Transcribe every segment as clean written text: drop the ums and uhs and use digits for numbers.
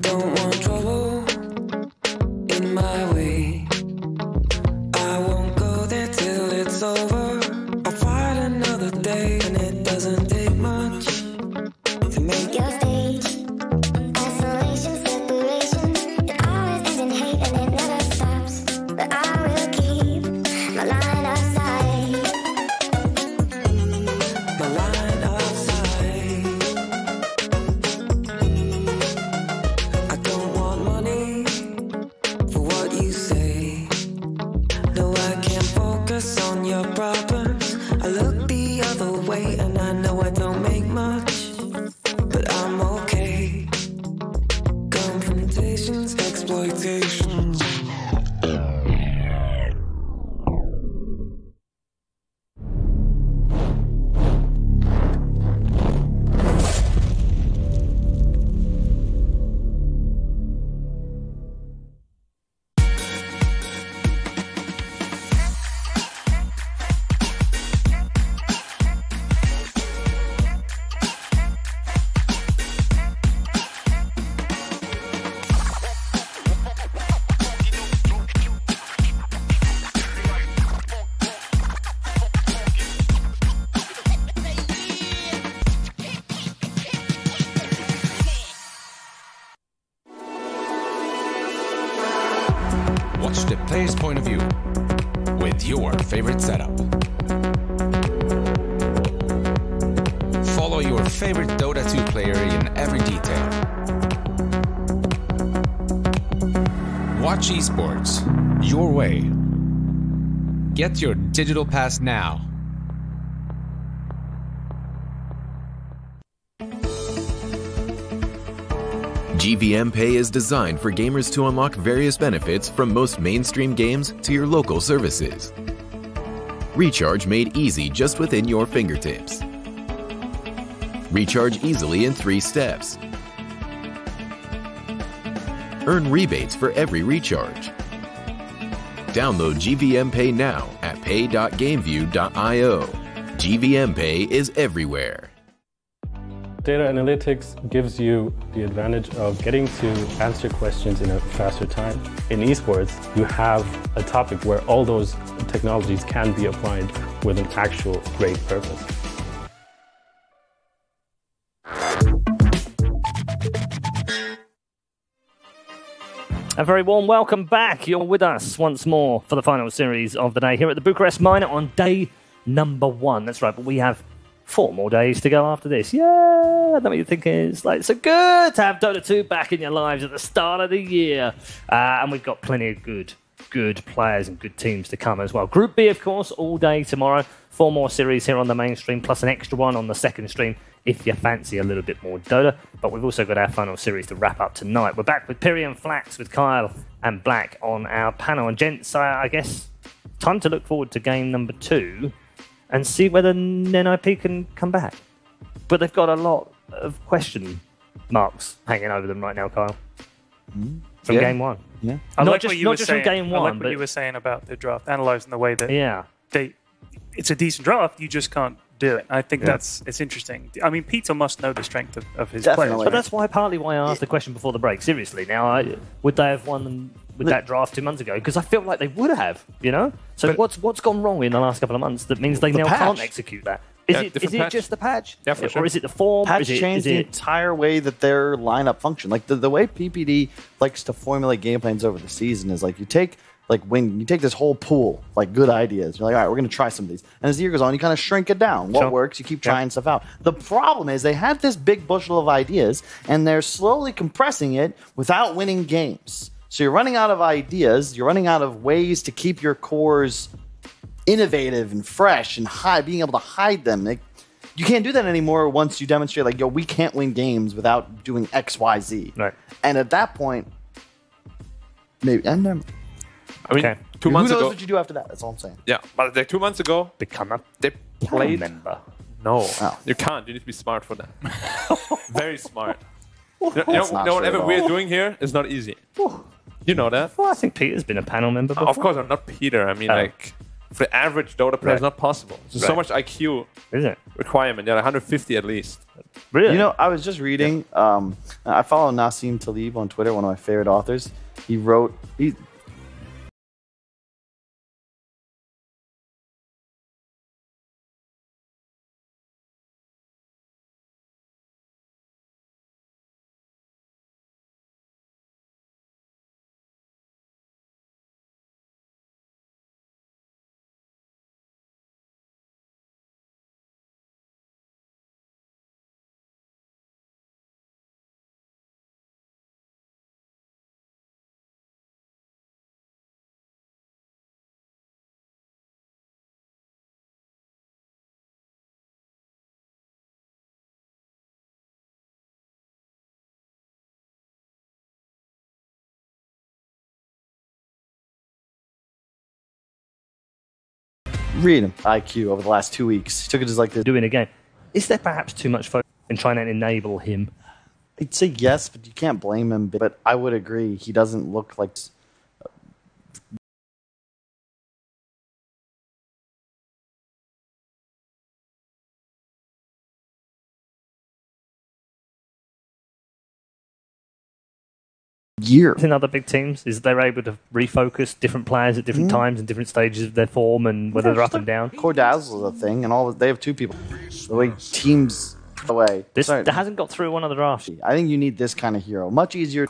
don't want trouble in my way. I won't go there till it's over. I'll fight another day, and it doesn't take much to make Your stage, isolation, separation. It always ends in hate and it never stops. But I will keep my line of sight. my line of sight. I don't want money for what you say. No, I can't focus on your problems. I look the other way, and I know I don't make much, but I'm okay. Confrontations, exploitations. Watch the player's point of view with your favorite setup. Follow your favorite Dota 2 player in every detail. Watch esports your way. Get your digital pass now. GVM Pay is designed for gamers to unlock various benefits from most mainstream games to your local services. Recharge made easy just within your fingertips. Recharge easily in 3 steps. Earn rebates for every recharge. Download GVM Pay now at pay.gameview.io. GVM Pay is everywhere. Data analytics gives you the advantage of getting to answer questions in a faster time. In esports, you have a topic where all those technologies can be applied with an actual great purpose. A very warm welcome back. You're with us once more for the final series of the day here at the Bucharest Minor on day number 1. That's right, but we have 4 more days to go after this. Yeah, I know what you're thinking. It's like so good to have Dota 2 back in your lives at the start of the year. And we've got plenty of good players and good teams to come as well. Group B, of course, all day tomorrow. 4 more series here on the main stream, plus an extra one on the second stream if you fancy a little bit more Dota. But we've also got our final series to wrap up tonight. We're back with Piri and Flax, with Kyle and Black on our panel. And gents, I guess time to look forward to game number 2 and see whether NIP can come back. But they've got a lot of question marks hanging over them right now, Kyle. From game 1. Yeah. Not just from game 1. I like what you were saying about the draft, analysing the way that it's a decent draft, you just can't do it. I think it's interesting. I mean, Peter must know the strength of his players. But that's partly why I asked the question before the break. Seriously, now, would they have won with that draft 2 months ago? Because I feel like they would have, you know? So what's gone wrong in the last couple of months that means they now can't execute that? Is it just the patch? Yeah, for sure. Or is it the form? Patch changed the entire way that their lineup function. Like the way PPD likes to formulate game plans over the season is like you take this whole pool, like good ideas. You're like, all right, we're going to try some of these. And as the year goes on, you kind of shrink it down. What works, you keep trying stuff out. The problem is they had this big bushel of ideas, and they're slowly compressing it without winning games. So you're running out of ideas. You're running out of ways to keep your cores innovative and fresh and being able to hide them. You can't do that anymore once you demonstrate, like, yo, we can't win games without doing X, Y, Z. Right. And at that point, maybe... I mean, 2 months ago. Who knows what you do after that? That's all I'm saying. Yeah, but like 2 months ago, they played member. No, oh. You can't. You need to be smart for that. Very smart. You know whatever we're doing here is not easy. You know that? Well, I think Peter's been a panel member before. Of course, I'm not Peter. I mean, like, for the average Dota player, it's not possible. There's so much IQ is it? requirement. Yeah, 150 at least. Really? You know, I was just reading. I follow Nassim Taleb on Twitter, one of my favorite authors. He wrote. Read him IQ over the last 2 weeks. He took it as like the doing a game. Is there perhaps too much focus in trying to enable him? I'd say yes, but you can't blame him. But I would agree, he doesn't look like. In other big teams, is they're able to refocus different players at different times and different stages of their form and whether they're up and down. Core Dazzle is a thing, and they have two people. The way teams away. This hasn't got through one of the drafts. I think you need this kind of hero. Much easier.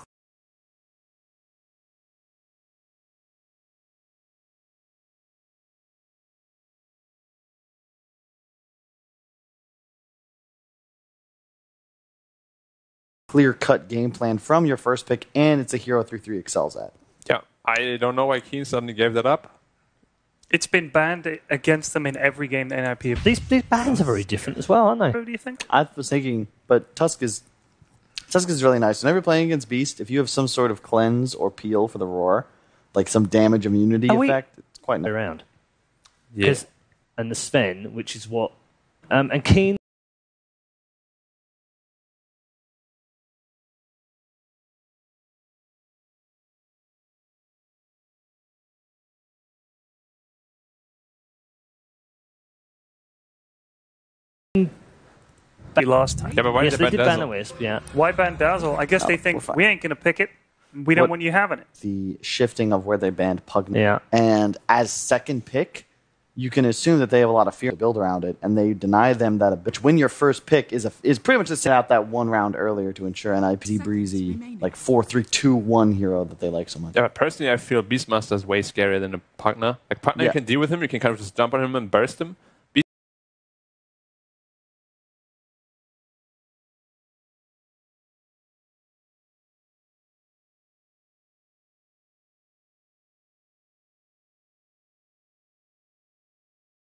Clear-cut game plan from your first pick, and it's a hero 3-3 excels at. Yeah, I don't know why Keen suddenly gave that up. It's been banned against them in every game the NIP. These bans are very different as well, aren't they? What do you think? I was thinking, but Tusk is really nice. Whenever you're playing against Beast, if you have some sort of cleanse or peel for the roar, like some damage immunity effect, it's quite nice. Around. Yeah. And the Sven, which is what... and Keen... Last time. Yeah, but why yes, did they did ban ban the Dazzle? Wisp, yeah. Why ban Dazzle? I guess they think we ain't going to pick it. We don't want you having it. The shifting of where they banned Pugna. Yeah. And as second pick, you can assume that they have a lot of fear to build around it, and they deny them that ability. When your first pick is pretty much to set out that one round earlier to ensure an IP breezy, like 4-3-2-1 hero that they like so much. Yeah, but personally, I feel Beastmaster is way scarier than a Pugna. Like, Pugna, you can deal with him, you can kind of just jump on him and burst him.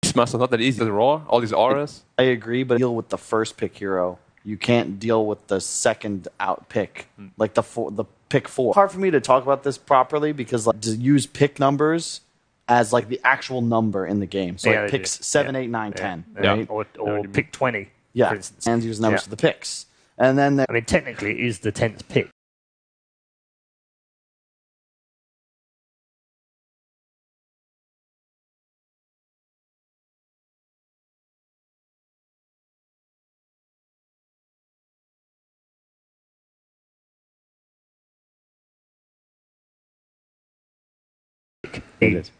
Beastmaster not that easy to raw, all these auras. I agree, but deal with the first pick hero. You can't deal with the second out pick, like the pick 4. Hard for me to talk about this properly because like to use pick numbers as like the actual number in the game. So like picks 7, 8, 9, 10. Right? Or pick 20, yeah, for instance. and use numbers for the picks. And then I mean, technically, it is the 10th pick.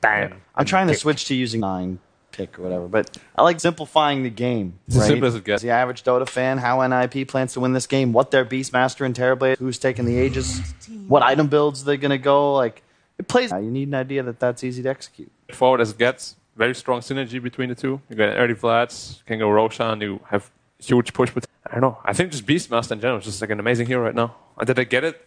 Bam. I'm trying to switch to using 9 pick or whatever, but I like simplifying the game. It's as simple as it gets. The average Dota fan, how NIP plans to win this game, what their Beastmaster and Terrorblade, who's taking the Aegis, what item builds they're going to go. Like, it plays. You need an idea that's easy to execute. Forward as it gets, very strong synergy between the two. You got early Vlads, you can go Roshan, you have huge push. But I don't know. I think just Beastmaster in general is just like an amazing hero right now. Did I get it?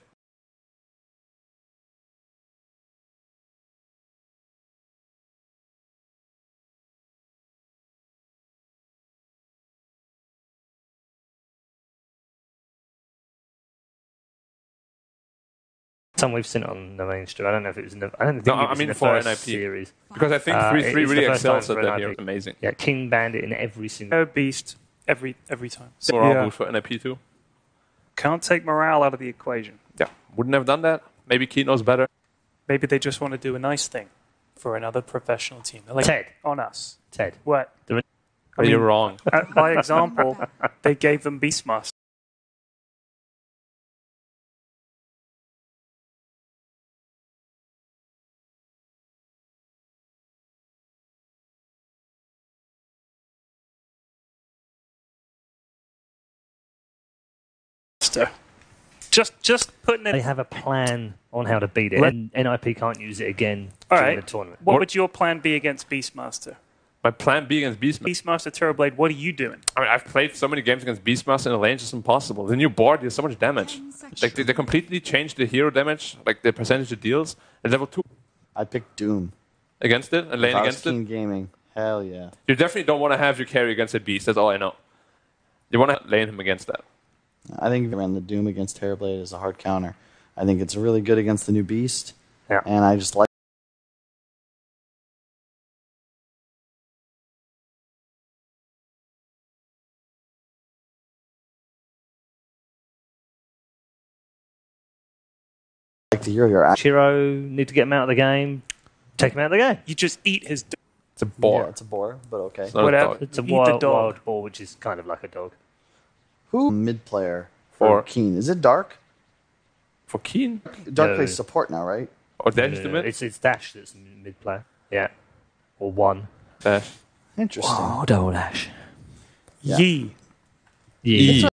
Some we've seen it on the mainstream. I don't know if it was in the. I don't think No, it was I mean in the for first NIP. series. Because I think 3-3 it's really the first excels time at for that NIP. hero. Amazing. Yeah, King banned it in every single. Beast every time. Morale boost for NIP too. Can't take morale out of the equation. Yeah, wouldn't have done that. Maybe Keith knows better. Maybe they just want to do a nice thing for another professional team. They're like, Ted. On us. Ted. What? You're wrong. By example, they gave them Beastmaster. Beastmaster. Just putting it. They have a plan on how to beat it, and NIP can't use it again during the tournament. What would your plan be against Beastmaster? My plan B against Beastmaster. Beastmaster Terrorblade, what are you doing? I mean, I've played so many games against Beastmaster in the lane, it's just impossible. The new board deals so much damage. Like, they completely changed the hero damage, like the percentage it deals. At level 2. I picked Doom. Against it? And lane against it? Gaming. Hell yeah. You definitely don't want to have your carry against a beast, that's all I know. You want to lane him against that. I think around the Doom against Terrorblade is a hard counter. I think it's really good against the new beast. Yeah. And I just like the hero. Chiro, need to get him out of the game. Take him out of the game. You just eat his... It's a boar. Yeah, it's a boar, but okay. It's not a dog. It's a Eat the dog. wild boar, which is kind of like a dog. Who mid player for Keen? Is it Dark? For Keen? Dark No. plays support now, right? Or Dash the mid? It's Dash that's mid player. Yeah. Or one. Dash. Interesting. Oh, double Dash. Yeah. Yee. Yeah.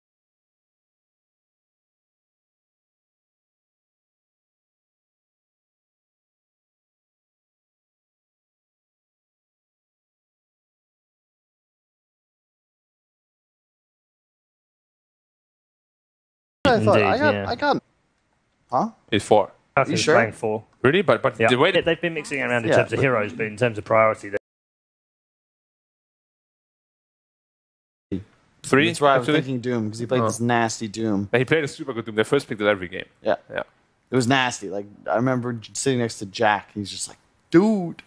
I thought Indeed, I got. Huh? He's 4. I think he's sure? playing 4. Really? But Yeah. the way They've been mixing around in Yeah, terms of heroes, but in terms of priority, 3, That's why I was actually? thinking Doom because he played this nasty Doom. And he played a super good Doom. They first picked it every game. Yeah. Yeah. It was nasty. Like I remember sitting next to Jack. He's just like, "Dude,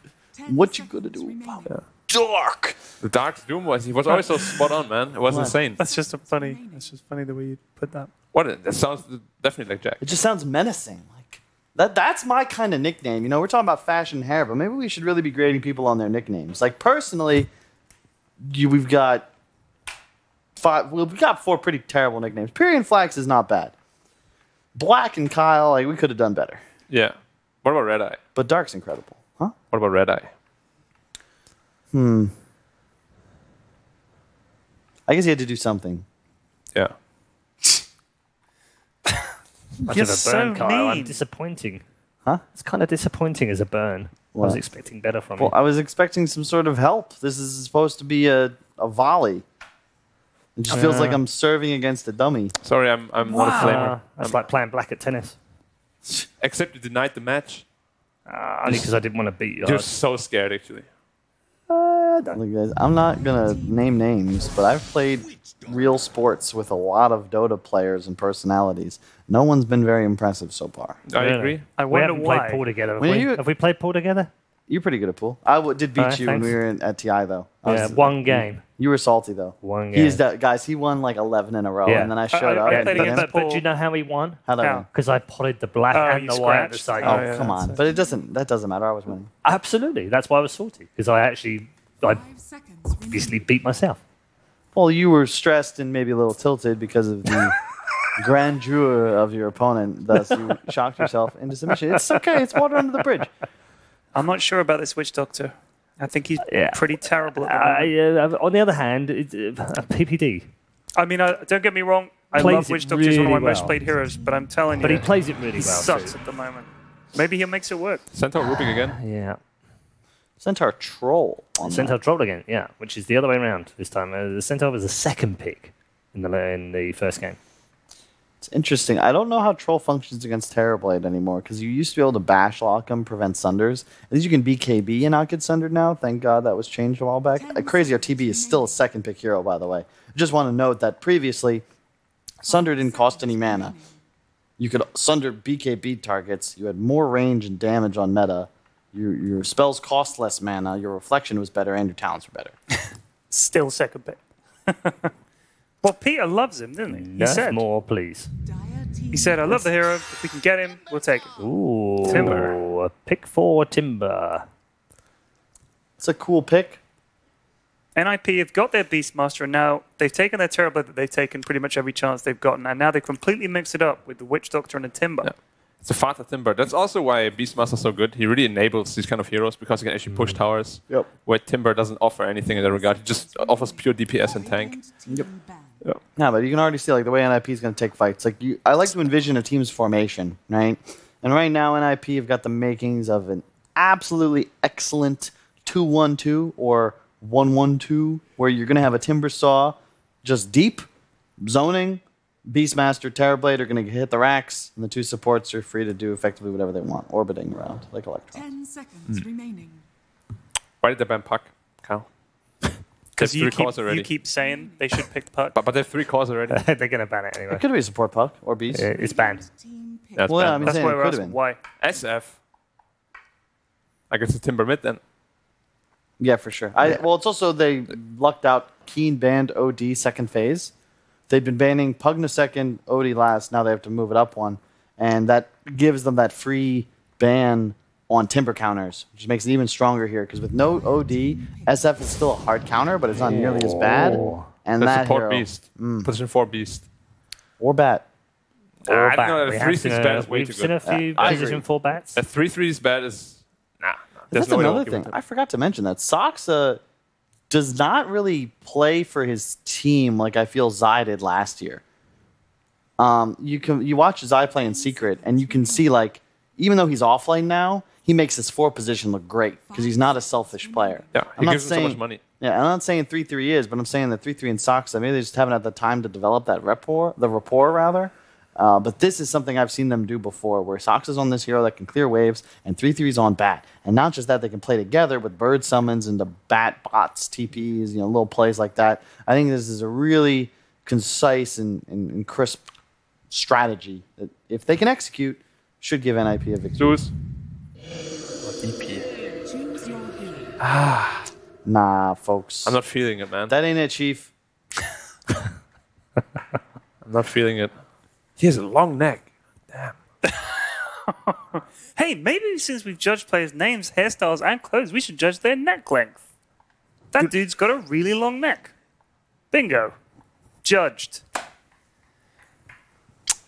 what you gonna do about Dark?" The Dark Doom he was always so spot on, man. It was insane. That's just funny the way you put that. That sounds definitely like Jack. It just sounds menacing. Like that's my kind of nickname. You know, we're talking about fashion hair, but maybe we should really be grading people on their nicknames. Like personally, we've got 5. Well, we got 4 pretty terrible nicknames. Pyrian Flax is not bad. Black and Kyle, like we could have done better. Yeah. What about Red Eye? But Dark's incredible, huh? What about Red Eye? I guess he had to do something. Yeah. much You're of a so burn, Kyle. I'm mean. disappointing. Huh? It's kind of disappointing as a burn. I was What? expecting better from Well, you. I was expecting some sort of help. This is supposed to be a volley. It just feels like I'm serving against a dummy. Sorry, I'm not a flamer. That's like playing black at tennis. Except you denied the match. Only because I didn't want to beat you. You're so scared, actually. Look, guys, I'm not gonna name names, but I've played real sports with a lot of Dota players and personalities. No one's been very impressive so far. I agree. I We wonder haven't why. played pool together, have When we? you- Have we played pool together? You're pretty good at pool. I did beat Alright, you when thanks. we were at TI, though. Yeah, one game. You were salty, though. One He's game. that guys. He won like 11 in a row, Yeah. and then I showed I up. played and beat against him. But do you know how he won? How'd I How? win? Because I potted the black Oh, and you the white at the scratched. same Oh, time. yeah, come that's on! it. But it doesn't. That doesn't matter. I was winning. Absolutely. That's why I was salty. Because I obviously beat myself. Well, you were stressed and maybe a little tilted because of the grandeur of your opponent. Thus, you shocked yourself into submission. It's okay. It's water under the bridge. I'm not sure about this Witch Doctor. I think he's Yeah. pretty terrible at the moment. On the other hand, PPD. I mean, don't get me wrong. I Plays love it Witch Doctor. He's one of my really most well. played heroes, but I'm telling But you, he plays it really he well. sucks too. at the moment. Maybe he makes it work. Centaur Rubik again. Yeah. Centaur troll. On Centaur that. trolled again, yeah, which is the other way around this time. The Centaur was the second pick in the first game. It's interesting. I don't know how troll functions against Terrorblade anymore because you used to be able to bash lock him, prevent sunders. At least you can BKB and not get sundered now. Thank God that was changed a while back. Crazy how TB is still a second pick hero, by the way. I just want to note that previously, Sunder didn't cost any mana. You could sunder BKB targets. You had more range and damage on meta. Your spells cost less mana. Your reflection was better, and your talents were better. Still second pick. Well, Peter loves him, didn't he? Nerf more, please. He said, I love the hero. If we can get him, we'll take him. Ooh, Timber. Pick 4 Timber. It's a cool pick. NIP have got their Beastmaster, and now they've taken their Terrorblade that they've taken pretty much every chance they've gotten, and now they've completely mixed it up with the Witch Doctor and the Timber. Yeah. It's a Father Timber. That's also why Beastmaster is so good. He really enables these kind of heroes because he can actually push towers. Yep. Where Timber doesn't offer anything in that regard. He just offers pure DPS and tank. Yep. No, but you can already see like the way NIP is going to take fights. Like I like to envision a team's formation, right? And right now NIP have got the makings of an absolutely excellent 2-1-2 or 1-1-2, where you're going to have a Timber Saw just deep, zoning, Beastmaster, Terrorblade are going to hit the racks, and the two supports are free to do effectively whatever they want, orbiting around like Electron. 10 seconds remaining. Why did they ban Puck, Cal? Because you keep saying they should pick Puck. But they have 3 cores already. They're going to ban it anyway. It could be a support Puck or Beast. It's banned. That's Well, banned. I mean, That's saying why it we're could have asking been. why. SF. I guess it's Timber mid then. Yeah, for sure. Well, it's also they lucked out. Keen banned OD second phase. They've been banning Pugna second, OD last. Now they have to move it up one, and that gives them that free ban on Timber counters, which makes it even stronger here. Because with no OD, SF is still a hard counter, but it's not nearly as bad. And That's that support hero, Beast. Position 4 Beast. or bat. I don't know, a 3-3 is bad is way We've too seen a good. few I position agree. 4 bats. A 3-3 is bad is... Nah. There's That's no way to another argue thing. with it. I forgot to mention that Soxa does not really play for his team like I feel Zai did last year. You watch Zai play in secret, and you can see like even though he's offlane now, he makes his 4 position look great because he's not a selfish player. Yeah, I'm he not gives him so much money. Yeah, I'm not saying 3-3 is, but I'm saying that 3-3 in Soxa, maybe they just haven't had the time to develop that rapport rather. But this is something I've seen them do before, where Soxa's on this hero that can clear waves, and 3-3's on bat. And not just that, they can play together with bird summons and the bat bots, TPs, little plays like that. I think this is a really concise and crisp strategy that, if they can execute, should give NIP a victory. Zeus. Choose your hero. Nah, folks. I'm not feeling it, man. That ain't it, Chief. I'm not feeling it. He has a long neck. Damn. Hey, maybe since we've judged players' names, hairstyles, and clothes, we should judge their neck length. That dude's got a really long neck. Bingo. Judged.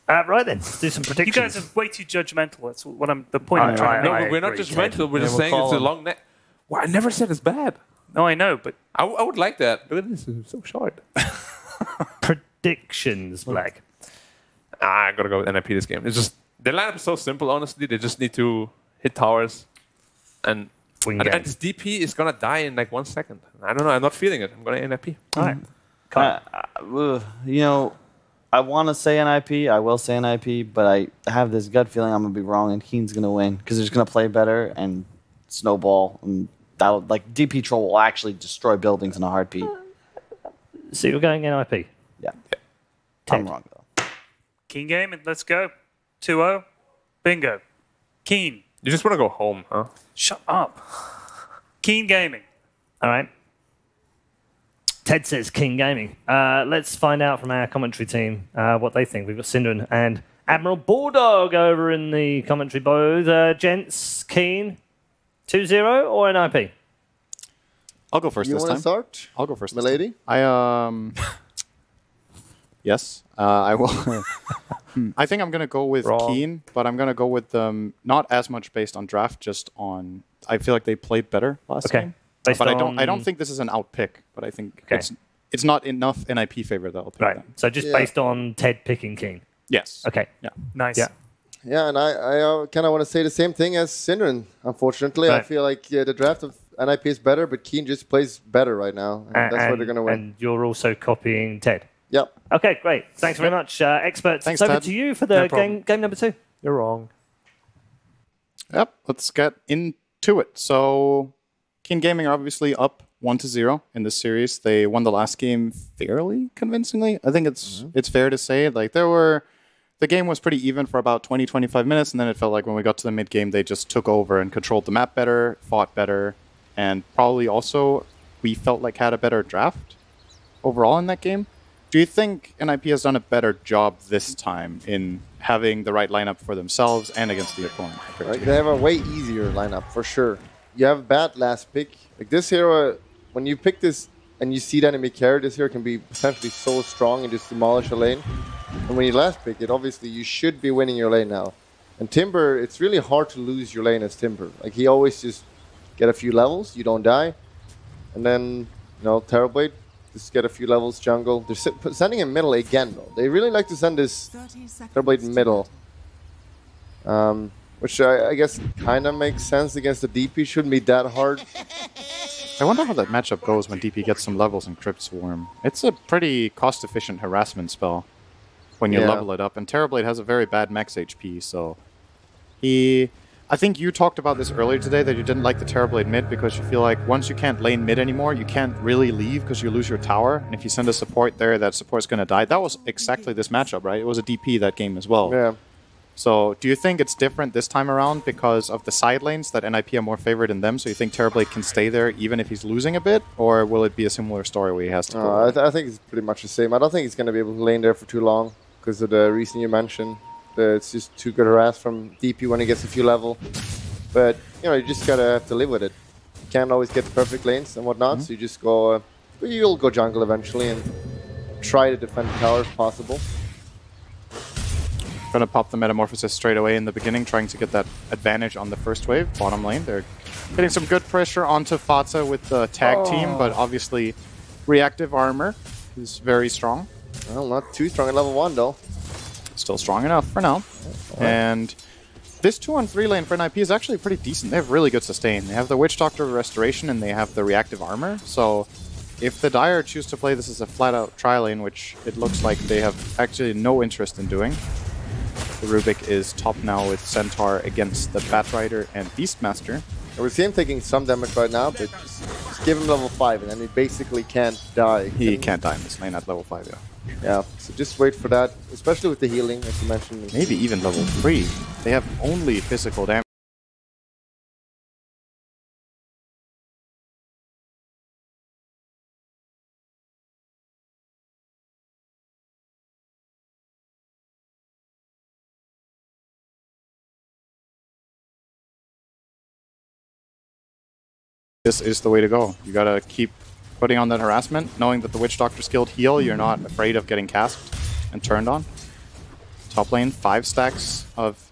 Right then, let's do some You predictions. guys are way too judgmental. That's what the point I'm trying to No, make. but we're not agree, just mental. We're just we'll saying it's call a him. long neck. Well, I never said it's bad. No, I know, but I would like that. But it is so short. Predictions, Black. I gotta go with NIP this game. It's just the lineup is so simple. Honestly, they just need to hit towers, and this DP is gonna die in like 1 second. I don't know. I'm not feeling it. I'm gonna NIP. All right. I want to say NIP. I will say NIP, but I have this gut feeling I'm gonna be wrong, and Keen's gonna win because they're just gonna play better and snowball, and that'll like DP Troll will actually destroy buildings in a heartbeat. So you're going NIP. Yeah, Ted. I'm wrong though. Keen game, and let's go. 2-0. Bingo. Keen. You just want to go home, huh? Shut up. Keen gaming. All right. Ted says King Gaming. Let's find out from our commentary team what they think. We've got Syndran and Admiral Bulldog over in the commentary booth. Gents, Keen, 2-0 or NIP? I'll go first You this want time. to start, I'll go first. milady? Yes, I will. I think I'm going to go with Keen, but I'm going to go with not as much based on draft, just on... I feel like they played better last game. Based but on... I don't think this is an out pick, but I think it's not enough NIP favor that I'll pick them. So just based on Ted picking Keen? Yes. Okay. Yeah. Nice. Yeah, and I kind of want to say the same thing as Syndran, unfortunately. I feel like the draft of NIP is better, but Keen just plays better right now. And that's where they're going to win. And you're also copying Ted? Yep. Okay, great. Thanks very much, experts. Thanks, it's over Ted. to you for the game number 2. You're wrong. Yep, let's get into it. So, Keen Gaming are obviously up 1-0 in this series. They won the last game fairly convincingly. I think it's fair to say. Like the game was pretty even for about 20-25 minutes, and then it felt like when we got to the mid game, they just took over and controlled the map better, fought better, and probably also we felt like had a better draft overall in that game. Do you think NIP has done a better job this time in having the right lineup for themselves and against the opponent? They have a way easier lineup, for sure. You have a bad last pick. Like this hero, when you pick this and you see the enemy carry, this hero can be potentially so strong and just demolish a lane. And when you last pick it, obviously you should be winning your lane now. And Timber, it's really hard to lose your lane as Timber. Like he always just get a few levels, you don't die. And then, Terrorblade, Just get a few levels jungle. They're sending him middle again, though. They really like to send this Terrorblade middle. Which I guess kind of makes sense against the DP. Shouldn't be that hard. I wonder how that matchup goes when DP gets some levels in Crypt Swarm. It's a pretty cost-efficient harassment spell when you level it up. And Terrorblade has a very bad max HP, so... I think you talked about this earlier today, that you didn't like the Terrorblade mid because you feel like once you can't lane mid anymore, you can't really leave because you lose your tower. And if you send a support there, that support's going to die. That was exactly this matchup, right? It was a DP that game as well. Yeah. So, do you think it's different this time around because of the side lanes, that NIP are more favored in them, so you think Terrorblade can stay there even if he's losing a bit? Or will it be a similar story where he has to go? I think it's pretty much the same. I don't think he's going to be able to lane there for too long because of the reason you mentioned. It's just too good harass from DP when he gets a few level. But, you know, you just got to have to live with it. You can't always get the perfect lanes and whatnot, so you just go... you'll go jungle eventually and try to defend the tower if possible. Gonna pop the Metamorphosis straight away in the beginning, trying to get that advantage on the first wave. Bottom lane, they're getting some good pressure onto Fassih with the tag team, but obviously reactive armor is very strong. Well, not too strong at level 1, though. Still strong enough for now. And this 2-on-3 lane for NIP is actually pretty decent. They have really good sustain. They have the Witch Doctor Restoration and they have the reactive armor, so if the Dire choose to play this as a flat-out tri-lane, which it looks like they have actually no interest in doing, the Rubik is top now with Centaur against the Batrider and Beastmaster. We see him taking some damage right now, but just give him level 5 and then he basically can't die. He can't die in this lane at level 5, yeah. Yeah, so just wait for that, especially with the healing, as you mentioned. Maybe even level 3. They have only physical damage. This is the way to go. You gotta keep putting on that harassment, knowing that the Witch Doctor skilled heal, you're not afraid of getting cast and turned on. Top lane, 5 stacks of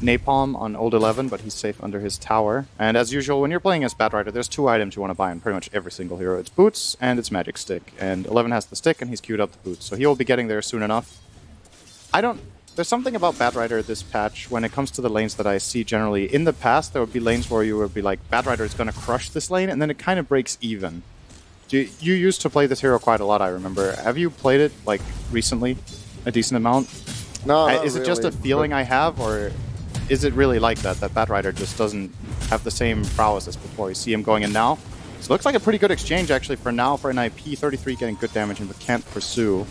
Napalm on Old 11, but he's safe under his tower. And as usual, when you're playing as Batrider, there's 2 items you want to buy in pretty much every single hero. It's boots and it's magic stick. And 11 has the stick and he's queued up the boots, so he will be getting there soon enough. There's something about Batrider this patch when it comes to the lanes that I see generally. In the past, there would be lanes where you would be like, Batrider is going to crush this lane, and then it kind of breaks even. You used to play this hero quite a lot, I remember. Have you played it, like, recently? A decent amount? No, is it just a feeling I have, or is it really like that Batrider just doesn't have the same prowess as before? You see him going in now. So it looks like a pretty good exchange, actually, for now, for an IP. 33 getting good damage, but can't pursue.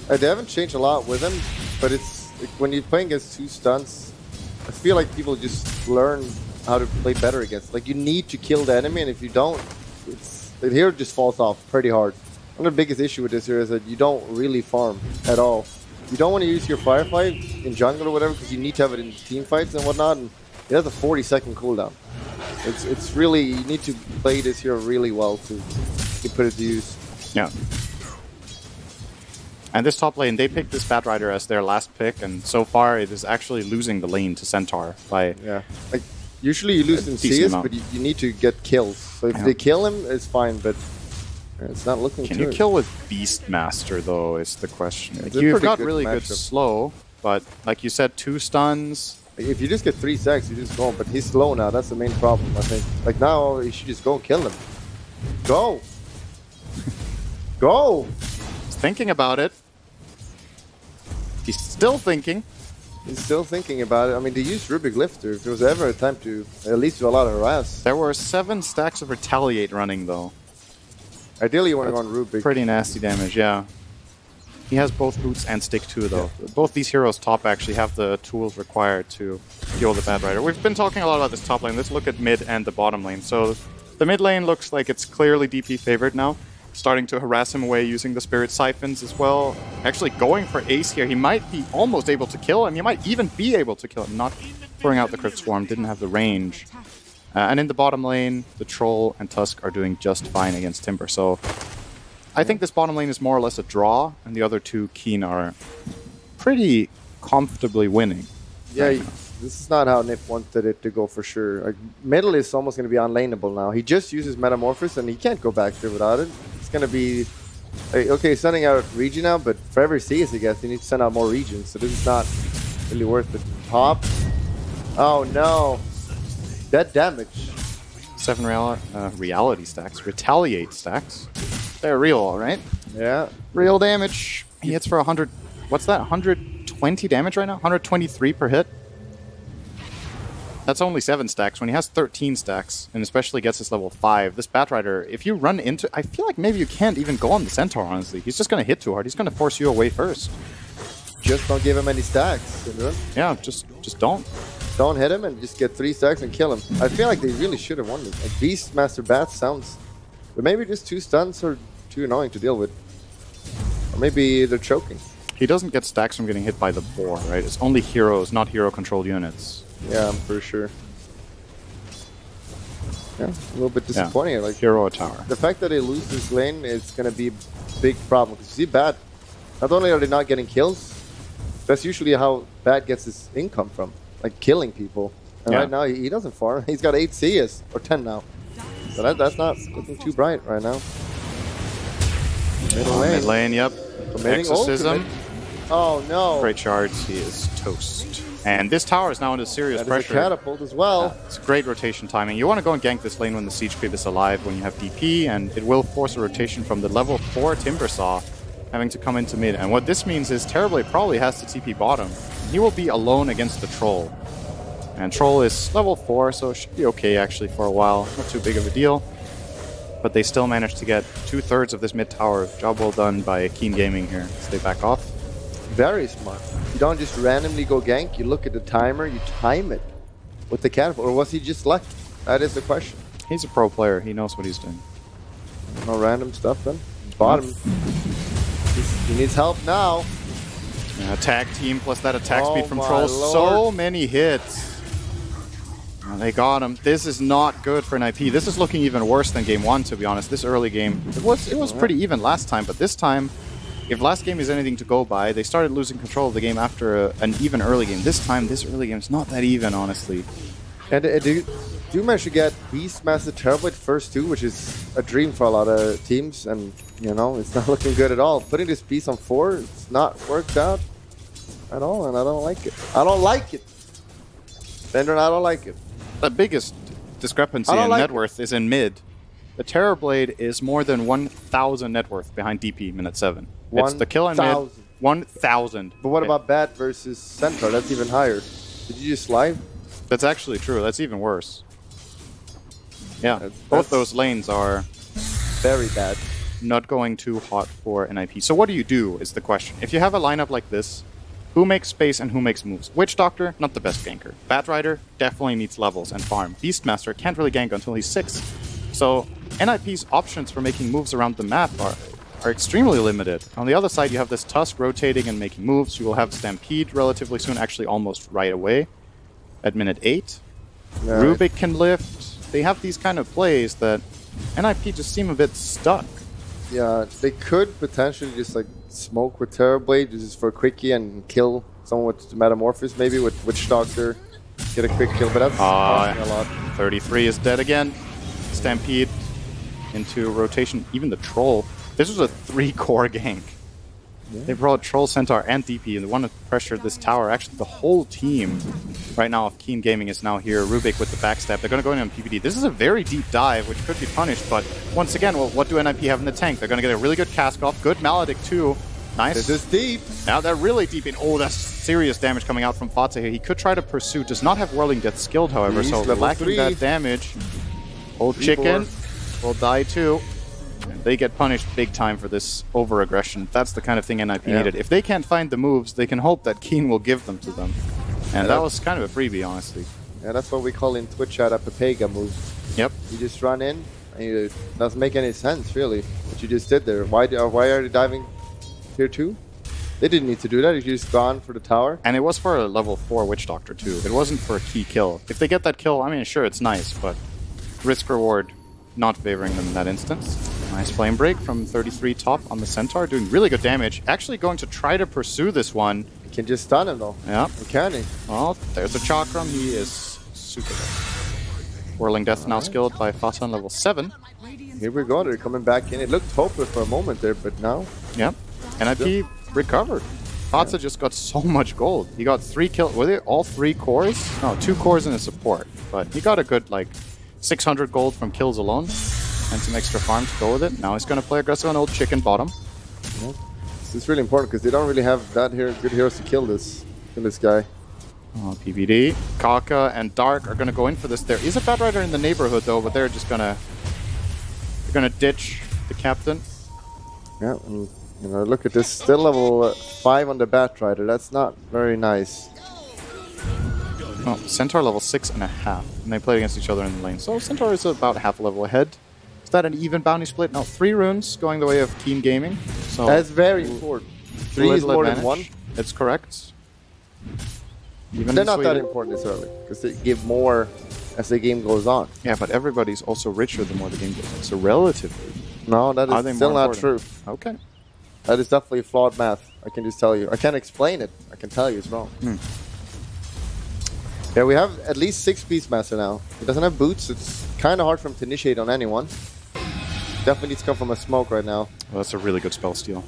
They haven't changed a lot with him, but it's when you're playing against 2 stunts, I feel like people just learn how to play better against. Like, you need to kill the enemy, and if you don't, the hero just falls off pretty hard. One of the biggest issue with this hero is that you don't really farm at all. You don't want to use your Firefight in jungle or whatever, because you need to have it in team fights and whatnot, and it has a 40-second cooldown. It's really, you need to play this hero really well to put it to use. Yeah. And this top lane, they picked this Batrider as their last pick, and so far it is actually losing the lane to Centaur by... Yeah. Like, usually you lose in CS, but you need to get kills. So if they kill him, it's fine, but it's not looking Can too you kill with Beastmaster, though, is the question. Like, you've got really good slow, but like you said, 2 stuns. Like, if you just get 3 stacks, you just go, but he's slow now. That's the main problem, I think. Like, now, you should just go and kill him. Go! Go! He's thinking about it. He's still thinking. He's still thinking about it. I mean, they used Rubik Lifter. If there was ever a time to at least do a lot of harass. There were 7 stacks of Retaliate running, though. Ideally, you want to go on Rubik. Pretty nasty damage, yeah. He has both boots and stick too, though. Yeah. Both these heroes top actually have the tools required to deal with the Batrider. We've been talking a lot about this top lane. Let's look at mid and the bottom lane. So the mid lane looks like it's clearly DP favored now. Starting to harass him away using the Spirit Siphons as well. Actually going for Ace here. He might be almost able to kill him. He might even be able to kill him. Not throwing out the Crypt Swarm. Didn't have the range. And in the bottom lane, the Troll and Tusk are doing just fine against Timber. So I think this bottom lane is more or less a draw. And the other 2 Keen are pretty comfortably winning. Yeah, this is not how Nip wanted it to go for sure. Like, middle is almost going to be unlaneable now. He just uses Metamorphosis and he can't go back there without it. It's going to be Okay, sending out region now, but for every CS he gets, you need to send out more regions. So this is not really worth it. Top. Oh no. Dead damage. 7 reality stacks. Retaliate stacks. They're real, all right? Yeah. Real damage. He hits for 100. What's that? 120 damage right now? 123 per hit. That's only 7 stacks. When he has 13 stacks, and especially gets his level 5, this Batrider, if you run into... I feel like maybe you can't even go on the Centaur, honestly. He's just going to hit too hard. He's going to force you away first. Just don't give him any stacks. Yeah, just don't. Don't hit him and just get 3 stacks and kill him. I feel like they really should have won this. Like Beastmaster Bat sounds... But maybe just 2 stuns are too annoying to deal with. Or maybe they're choking. He doesn't get stacks from getting hit by the boar, right? It's only heroes, not hero-controlled units. Yeah, I'm pretty sure. Yeah, a little bit disappointing. Yeah, like hero tower. The fact that they lose this lane is going to be a big problem. Because you see Bat, not only are they not getting kills, that's usually how Bat gets his income from. Like killing people. And right now he doesn't farm. He's got 8 CS, or 10 now. So that's not looking too bright right now. Middle lane. Mid lane, yep. Exorcism. Oh no. Great shards, he is toast. And this tower is now under serious pressure. A catapult as well. It's great rotation timing. You want to go and gank this lane when the siege creep is alive, when you have DP, and it will force a rotation from the level 4 Timbersaw having to come into mid. And what this means is Terrorblade probably has to TP bottom. He will be alone against the Troll. And Troll is level 4, so it should be okay actually for a while. Not too big of a deal. But they still managed to get 2/3 of this mid tower. Job well done by Keen Gaming here. Stay back off. Very smart. You don't just randomly go gank, you look at the timer, you time it with the catapult. Or was he just lucky? That is the question. He's a pro player. He knows what he's doing. No random stuff then. Bottom. He needs help now. Tag team plus that attack speed from Troll. So many hits. They got him. This is not good for an IP. This is looking even worse than game 1, to be honest. This early game, it was pretty even last time, but this time, if last game is anything to go by, they started losing control of the game after an even early game. This time, this early game is not that even, honestly. And do manage to get Beastmaster Terrorblade first too, which is a dream for a lot of teams, and you know, it's not looking good at all. Putting this piece on 4, it's not worked out at all, and I don't like it. I don't like it. Bender, I don't like it. The biggest discrepancy in net worth is in mid. The Terrorblade is more than 1,000 net worth behind DP minute 7. It's the kill in mid. 1,000. But what about Bat versus Centaur? That's even higher. Did you just lie? That's actually true. That's even worse. Yeah, both those lanes are very bad. Not going too hot for an IP. So what do you do is the question. If you have a lineup like this, who makes space and who makes moves? Witch Doctor, not the best ganker. Batrider definitely needs levels and farm. Beastmaster can't really gank until he's 6. So NIP's options for making moves around the map are extremely limited. On the other side, you have this Tusk rotating and making moves. You will have Stampede relatively soon, actually almost right away at minute 8. Yeah. Rubik can lift. They have these kind of plays that NIP just seem a bit stuck. Yeah, they could potentially just like smoke with Terrorblade just for a quickie and kill someone with Metamorphosis, maybe with Witch Doctor, get a quick kill, but that's costing a lot. 33 is dead again. Stampede into rotation. Even the Troll. This was a 3-core gank. Yeah. They brought Troll, Centaur, and DP, and they want to pressure this tower. Actually, the whole team right now of Keen Gaming is now here. Rubik with the backstab. They're going to go in on PPD. This is a very deep dive, which could be punished, but once again, well, what do NIP have in the tank? They're going to get a really good cast off. Good Maledict, too. Nice. This is deep. Now they're really deep in. Oh, that's serious damage coming out from Fassih here. He could try to pursue. Does not have Whirling Death skilled, however, so lacking that damage. Old Chicken will die, too. And they get punished big time for this over-aggression. That's the kind of thing NIP needed. If they can't find the moves, they can hope that Keen will give them to them. And that was kind of a freebie, honestly. Yeah, that's what we call in Twitch chat a Pepega move. Yep. You just run in, and it doesn't make any sense, really, what you just did there. Why are they diving here too? They didn't need to do that. You just gone for the tower. And it was for a level 4 Witch Doctor, too. It wasn't for a key kill. If they get that kill, I mean, sure, it's nice, but risk-reward not favoring them in that instance. Nice flame break from 33 top on the Centaur, doing really good damage. Actually going to try to pursue this one. You can just stun him, though. Yeah. Can he? Well, there's a Chakram. He is super good. Whirling Death now skilled by Fassih on level 7. here we go. They're coming back in. It looked hopeless for a moment there, but now... Yeah. NIP recovered. Fassih just got so much gold. He got 3 kills. Were they all 3 cores? No, 2 cores and a support. But he got a good, like, 600 gold from kills alone. And some extra farm to go with it. Now he's going to play aggressive on old chicken bottom. Yeah. This is really important because they don't really have that good heroes to kill this guy. Oh, PPD, Kaka, and Dark are going to go in for this. There is a Bat Rider in the neighborhood, though, but they're just going to... They're going to ditch the captain. Yeah, and, you know, look at this. Still level 5 on the Bat Rider. That's not very nice. Oh, Centaur level 6.5. And they play against each other in the lane. So Centaur is about half a level ahead. Is that an even bounty split? No, 3 runes going the way of Keen Gaming. So that's very important. 3 is more than 1. It's correct. They're not that important this early, because they give more as the game goes on. Yeah, but everybody's also richer the more the game goes on. So relatively. No, that is still not true. Okay. That is definitely flawed math. I can just tell you. I can't explain it. I can tell you it's wrong. Yeah, we have at least 6 Beastmaster now. He doesn't have boots. It's kind of hard for him to initiate on anyone. Definitely needs to come from a smoke right now. Well, that's a really good spell steal.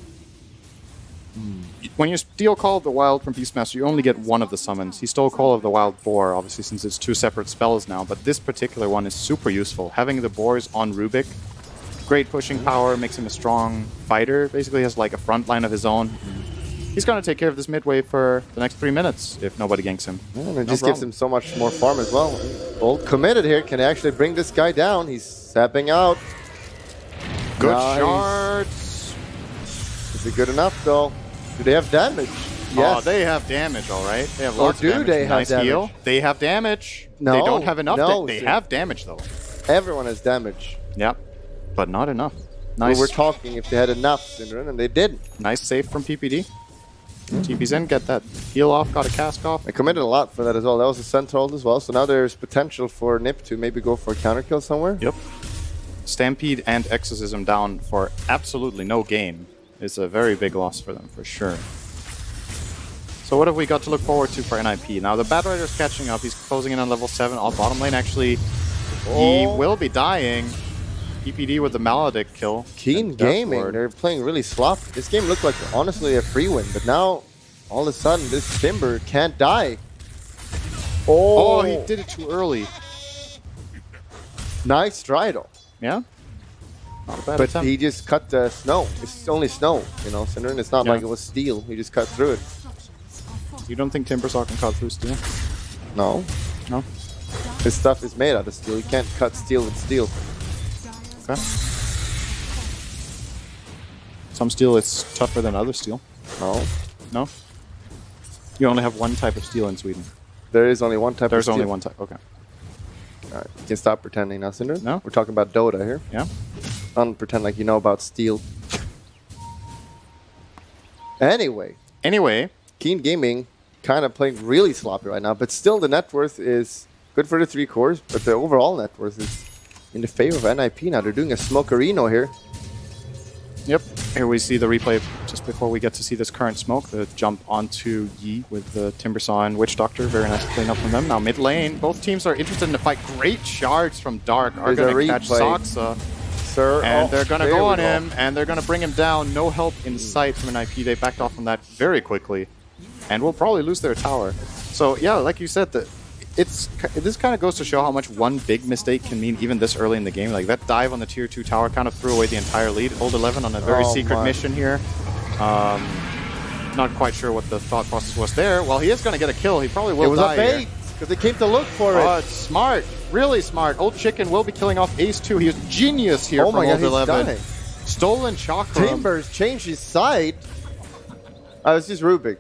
When you steal Call of the Wild from Beastmaster, you only get 1 of the summons. He stole Call of the Wild Boar, obviously, since it's 2 separate spells now, but this particular one is super useful. Having the Boars on Rubik, great pushing power, makes him a strong fighter, basically has like a front line of his own. He's going to take care of this midway for the next 3 minutes if nobody ganks him. Yeah, and it just gives him so much more farm as well. Bold committed here, can actually bring this guy down. He's sapping out. Good shards. Is it good enough though? Do they have damage? Yes. Oh, they have damage, all right. They have lots of damage. They have nice damage? Heal. They have damage. No, they don't have enough. No, they have damage, though. Everyone has damage. Yep, but not enough. Nice. We were talking if they had enough, Synderen, and they didn't. Nice save from PPD. TP's in, get that heal off, got a cast off. They committed a lot for that as well. That was a Centaur as well, so now there's potential for Nip to maybe go for a counter kill somewhere. Yep. Stampede and Exorcism down for absolutely no gain is a very big loss for them, for sure. So what have we got to look forward to for NIP? Now the Bat Rider's catching up, he's closing in on level 7. All bottom lane actually, he will be dying. PPD with the Maledict kill. Keen Gaming, they're playing really sloppy. This game looked like honestly a free win, but now all of a sudden this Timber can't die. Oh, he did it too early. Nice try though. Yeah? Not a bad but attempt. he just cut the snow. It's only snow, you know, Synderen. It's not like it was steel. He just cut through it. You don't think Timbersaw can cut through steel? No. No? His stuff is made out of steel. You can't cut steel with steel. Okay. Some steel is tougher than other steel. No. No? You only have 1 type of steel in Sweden. There is only 1 type of steel. There's only 1 type, okay. Alright, you can stop pretending now, Synderen. No? We're talking about Dota here. Yeah? Don't pretend like you know about steel. Anyway. Keen Gaming kind of playing really sloppy right now, but still the net worth is good for the 3 cores, but the overall net worth is in the favor of NIP now. They're doing a Smokerino here. Yep. Here we see the replay just before we get to see this current smoke. The jump onto Yi with the Timbersaw and Witch Doctor. Very nice clean up from them. Now mid lane, both teams are interested in the fight. Great shards from Dark are going to catch Saksa. And they're going to go on him, and they're going to bring him down. No help in sight from an IP. They backed off from that very quickly. And will probably lose their tower. So yeah, like you said, this kind of goes to show how much one big mistake can mean even this early in the game. Like that dive on the tier 2 tower kind of threw away the entire lead. Old 11 on a very secret mission here. Not quite sure what the thought process was there. Well, he is going to get a kill. He probably will die. It was a bait because they came to look for it. Oh, it's smart. Really smart. Old Chicken will be killing off Ace 2. He is genius here from Old 11. Stolen Chakra. Timbers changed his side. It's just Rubik.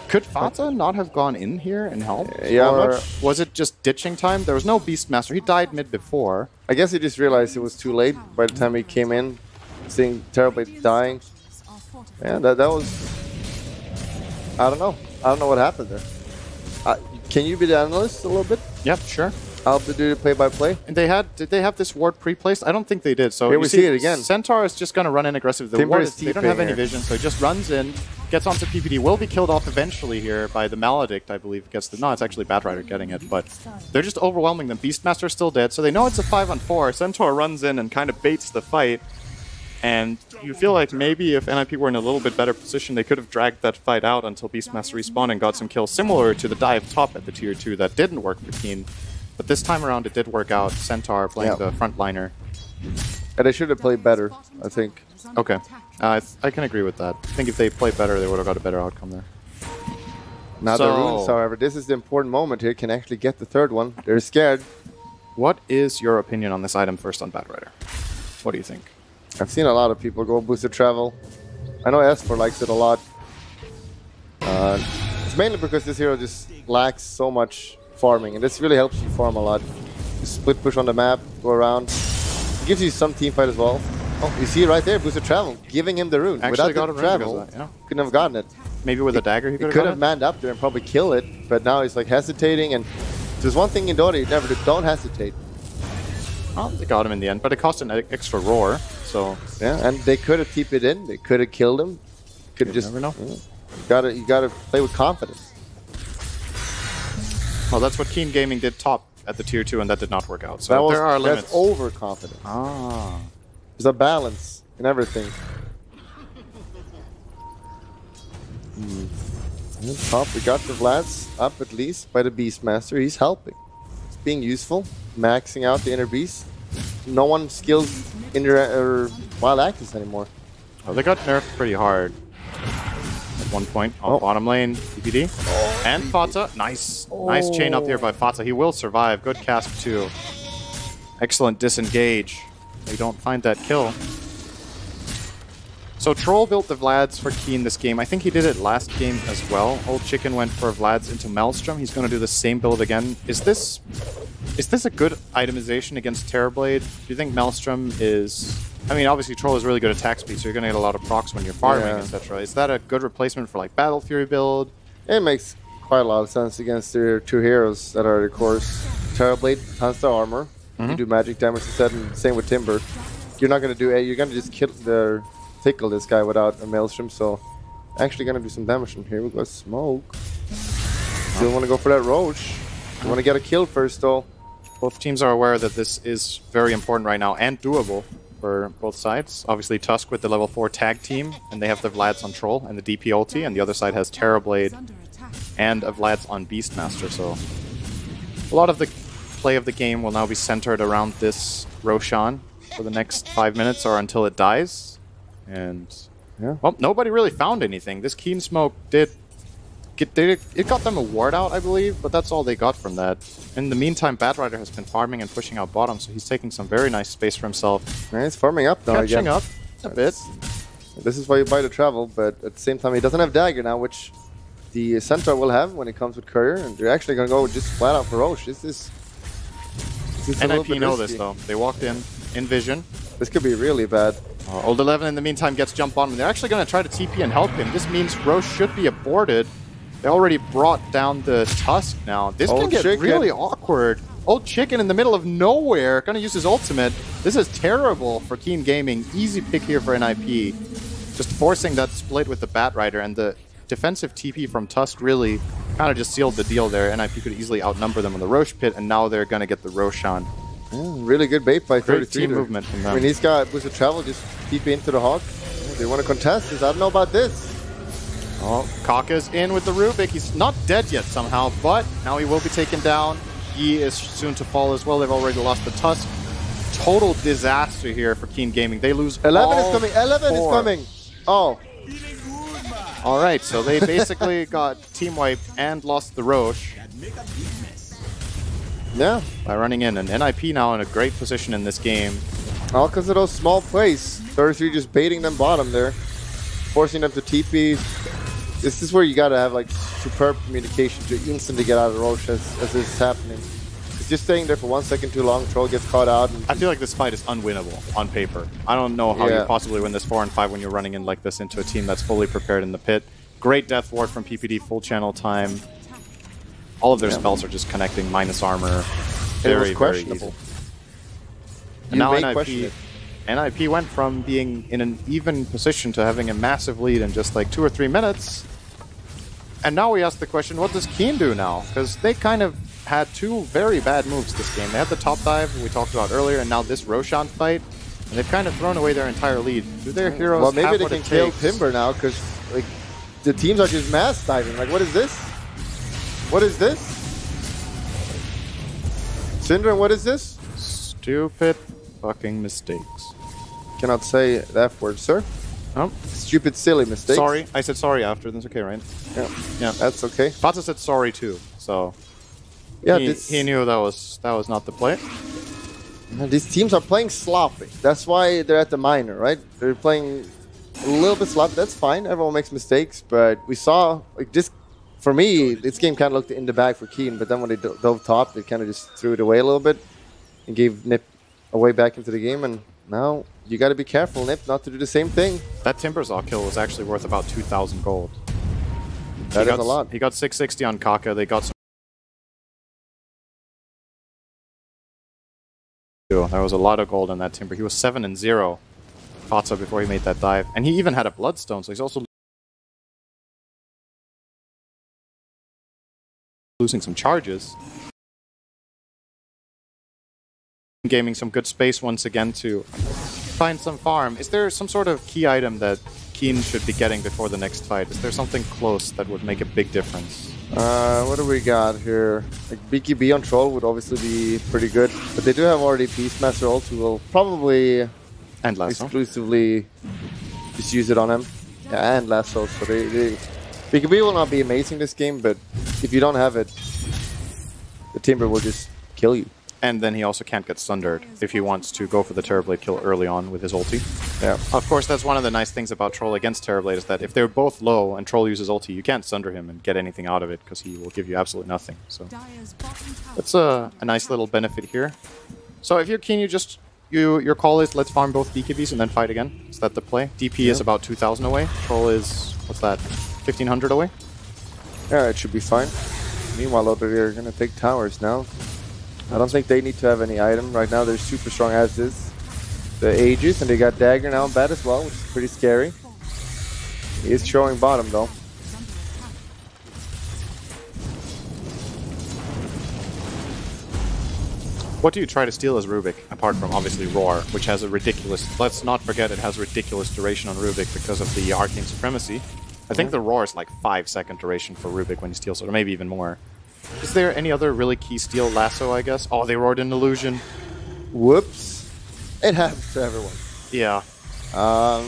Could Fassih not have gone in here and helped? Yeah, or was it just ditching time? There was no Beastmaster. He died mid before. I guess he just realized it was too late by the time he came in, seeing terribly dying. Yeah, that was... I don't know. I don't know what happened there. Can you be the analyst a little bit? Yep, sure. I'll have to do the play-by-play. And did they have this ward pre-placed? I don't think they did. So here we see it again. Centaur is just going to run in aggressive. The ward they don't have any vision, so he just runs in, gets onto PPD, will be killed off eventually here by the Maledict, I believe. Gets the no, it's actually Batrider getting it, but they're just overwhelming them. Beastmaster's still dead, so they know it's a 5-on-4. Centaur runs in and kind of baits the fight, and you feel like maybe if NIP were in a little bit better position, they could have dragged that fight out until Beastmaster respawned and got some kills, similar to the dive top at the tier 2 that didn't work for Keen. But this time around, it did work out. Centaur playing the frontliner. And they should have played better, I think. Okay. I can agree with that. I think if they played better, they would have got a better outcome there. Now the runes, however, this is the important moment here. Can actually get the third one. They're scared. What is your opinion on this item first on Batrider? What do you think? I've seen a lot of people go boosted travel. I know S4 likes it a lot. It's mainly because this hero just lacks so much farming, and this really helps you farm a lot. You split push on the map, go around. It gives you some team fight as well. Oh, you see it right there, boosted travel, giving him the rune. Actually without the travel, couldn't have gotten it. Maybe with a dagger he could have manned up there and probably kill it, but now he's like hesitating, and there's one thing in Dota you never do, don't hesitate. Well, they got him in the end, but it cost an extra roar, so... Yeah, and they could have TP'd in, they could have killed him. Could have just... never know. You gotta play with confidence. Well, that's what Keen Gaming did top at the tier 2, and that did not work out. So that there are limits. That's overconfidence. Ah. There's a balance in everything. Top, we got the Vlads up at least by the Beastmaster. He's helping. He's being useful, maxing out the inner beast. No one skills or wild access anymore. Oh, they got nerfed pretty hard at one point. Bottom lane, PPD. And Fata. Nice. Nice chain up here by Fata. He will survive. Good cast too. Excellent disengage. They don't find that kill. So Troll built the Vlads for Keen this game. I think he did it last game as well. Old Chicken went for Vlads into Maelstrom. He's going to do the same build again. Is this a good itemization against Terrorblade? Do you think Maelstrom is... I mean, obviously Troll is really good attack speed, so you're going to get a lot of procs when you're farming, etc. Is that a good replacement for like Battle Fury build? It makes quite a lot of sense against their two heroes that are, of course, Terrorblade, tons of armor. You do magic damage instead, and same with Timber. You're not going to do you're going to just tickle this guy without a Maelstrom, so actually going to do some damage from here. We got Smoke. Still want to go for that Roach. You want to get a kill first, though. Both teams are aware that this is very important right now and doable for both sides. Obviously, Tusk with the level 4 tag team, and they have the Vlads on Troll and the DP ulti, and the other side has Terrorblade and a Vlads on Beastmaster, so a lot of the play of the game will now be centered around this Roshan for the next 5 minutes or until it dies. And well, nobody really found anything. This Keen Smoke it got them a ward out, I believe, but that's all they got from that. In the meantime, Batrider has been farming and pushing out bottom, so he's taking some very nice space for himself. Yeah, he's farming up now. Catching up a bit. This is why you buy the travel, but at the same time, he doesn't have dagger now, which the Centaur will have when it comes with Courier, and they're actually going to go just flat out for Roche. This is NIP know this, though. They walked in vision. This could be really bad. Old 11 in the meantime gets jump on him. They're actually going to try to TP and help him. This means Roche should be aborted. They already brought down the Tusk now. This can get really awkward. Old Chicken in the middle of nowhere. Going to use his ultimate. This is terrible for Keen Gaming. Easy pick here for NIP. Just forcing that split with the Batrider, and the defensive TP from Tusk really kind of just sealed the deal there. NIP could easily outnumber them on the Roche pit, and now they're going to get the Roshan. Really good bait by 33. Team movement from them. I mean, he's got boosted travel, just TP into the Hawk. They want to contest this. I don't know about this. Oh, Kaka's in with the Rubik. He's not dead yet somehow, but now he will be taken down. He is soon to fall as well. They've already lost the Tusk. Total disaster here for Keen Gaming. They lose 11 is coming. 11 is coming. Oh. All right, so they basically got team wiped and lost the Roche. Yeah. By running in. And NIP now in a great position in this game. All because of those small plays. 33 just baiting them bottom there. Forcing them to TP. This is where you got to have like superb communication to instantly get out of the Roche as this is happening. It's just staying there for 1 second too long. Troll gets caught out. And I feel like this fight is unwinnable on paper. I don't know how you possibly win this 4-5 when you're running in like this into a team that's fully prepared in the pit. Great death ward from PPD, full channel time. All of their spells are just connecting minus armor. Very, very easy. And now NIP, NIP went from being in an even position to having a massive lead in just like 2 or 3 minutes. And now we ask the question, what does Keen do now? Because they kind of had 2 very bad moves this game. They had the top dive we talked about earlier, and now this Roshan fight. And they've kind of thrown away their entire lead. Do their heroes Well, maybe have they what can it kill takes? Timber now, because like the teams are just mass diving. Like, what is this? What is this? Syndra, what is this? Stupid fucking mistakes. Cannot say the F word, sir. Oh. Stupid, silly mistakes. Sorry, I said sorry after. That's okay, right? Yeah, that's okay. Fassih said sorry too, so yeah, he knew that was not the play. These teams are playing sloppy. That's why they're at the minor, right? They're playing a little bit sloppy. That's fine. Everyone makes mistakes, but we saw like this. For me, this game kind of looked in the bag for Keen, but then when they dove top, they kind of just threw it away a little bit and gave Nip a way back into the game. And now you got to be careful, Nip, not to do the same thing. That Timbersaw kill was actually worth about 2,000 gold. That is a lot. He got 660 on Kaka. They got some. There was a lot of gold on that Timber. He was 7-0 Fatsa before he made that dive. And he even had a Bloodstone, so he's also losing some charges. Gaming some good space once again to find some farm. Is there some sort of key item that Keen should be getting before the next fight? Is there something close that would make a big difference? What do we got here? Like BKB on Troll would obviously be pretty good, but they do have already Beastmaster ult, who will probably and Lasso exclusively just use it on him. Yeah, and Lasso. So BKB will not be amazing this game, but if you don't have it, the Timber will just kill you. And then he also can't get sundered if he wants to go for the Terrorblade kill early on with his ulti. Yeah. Of course, that's one of the nice things about Troll against Terrorblade is that if they're both low and Troll uses ulti, you can't sunder him and get anything out of it because he will give you absolutely nothing. So that's a nice little benefit here. So if you're Keen, your call is let's farm both BKBs and then fight again. Is that the play? DP is about 2,000 away. Troll is, what's that, 1,500 away? Yeah, it should be fine. Meanwhile, over there, they're going to take towers now. I don't think they need to have any item. Right now, they're super strong as is. The Aegis, and they got Dagger now in bad as well, which is pretty scary. He is showing bottom, though. What do you try to steal as Rubik, apart from obviously Roar, which has a ridiculous... Let's not forget it has ridiculous duration on Rubik because of the Arcane Supremacy. I think the Roar is like 5-second duration for Rubik when he steals it, or maybe even more. Is there any other really key steal? Lasso, I guess? Oh, they roared an illusion. Whoops. It happens to everyone. Yeah. I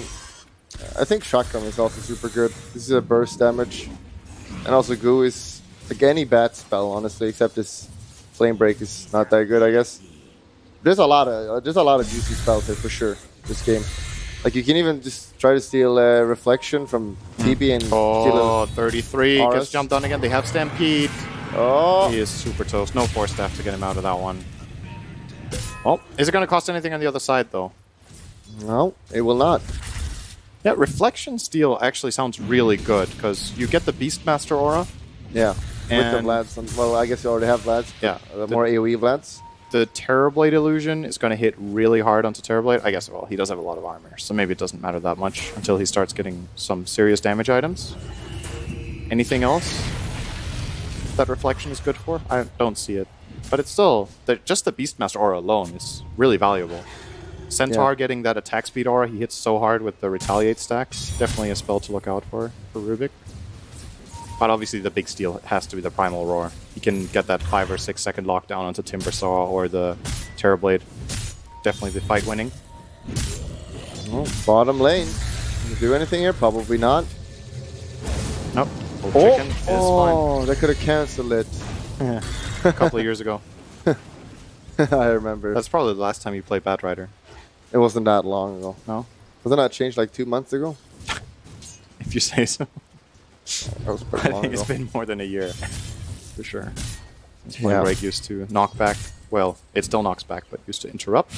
think Shotgun is also super good. This is a burst damage. And also Goo is like any bad spell, honestly, except this Flame Break is not that good, I guess. There's a lot of juicy spells here for sure, this game. Like you can even just try to steal Reflection from TB and steal 33 gets jumped on again. They have Stampede. Oh, he is super toast. No Force Staff to get him out of that one. Oh, is it going to cost anything on the other side, though? No, it will not. Yeah, Reflection Steal actually sounds really good, because you get the Beastmaster aura. Yeah, with the Vlads. Well, I guess you already have Vlads. Yeah. The more AoE Vlads. The Terrorblade illusion is going to hit really hard onto Terrorblade. I guess, well, he does have a lot of armor, so maybe it doesn't matter that much until he starts getting some serious damage items. Anything else that Reflection is good for? I don't see it. But it's still, just the Beastmaster aura alone is really valuable. Centaur getting that attack speed aura, he hits so hard with the Retaliate stacks. Definitely a spell to look out for Rubik. But obviously the big steal has to be the Primal Roar. He can get that 5 or 6 second lockdown onto Timbersaw or the Terrorblade. Definitely the fight winning. Well, bottom lane. Can you do anything here? Probably not. Nope. Chicken is fine. They could have cancelled it. Yeah. A couple of years ago. I remember. That's probably the last time you played Batrider. It wasn't that long ago. No? Wasn't that changed like 2 months ago? If you say so. That was pretty long I think ago. it's been more than a year. For sure. Flame Break used to knock back. Well, it still knocks back, but used to interrupt.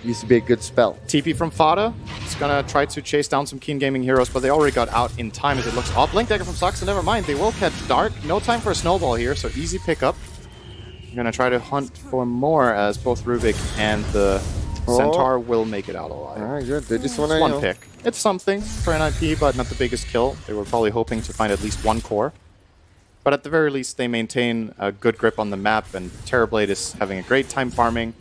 Used to be a good spell. TP from Fada. It's gonna try to chase down some Keen Gaming heroes, but they already got out in time as it looks. Oh, Blink Dagger from Saxa, never mind. They will catch Dark. No time for a snowball here, so easy pickup. I'm gonna try to hunt for more as both Rubik and the Centaur will make it out alive. All right, good. They just want to one pick. It's something for NIP, but not the biggest kill. They were probably hoping to find at least one core. But at the very least, they maintain a good grip on the map, and Terrorblade is having a great time farming.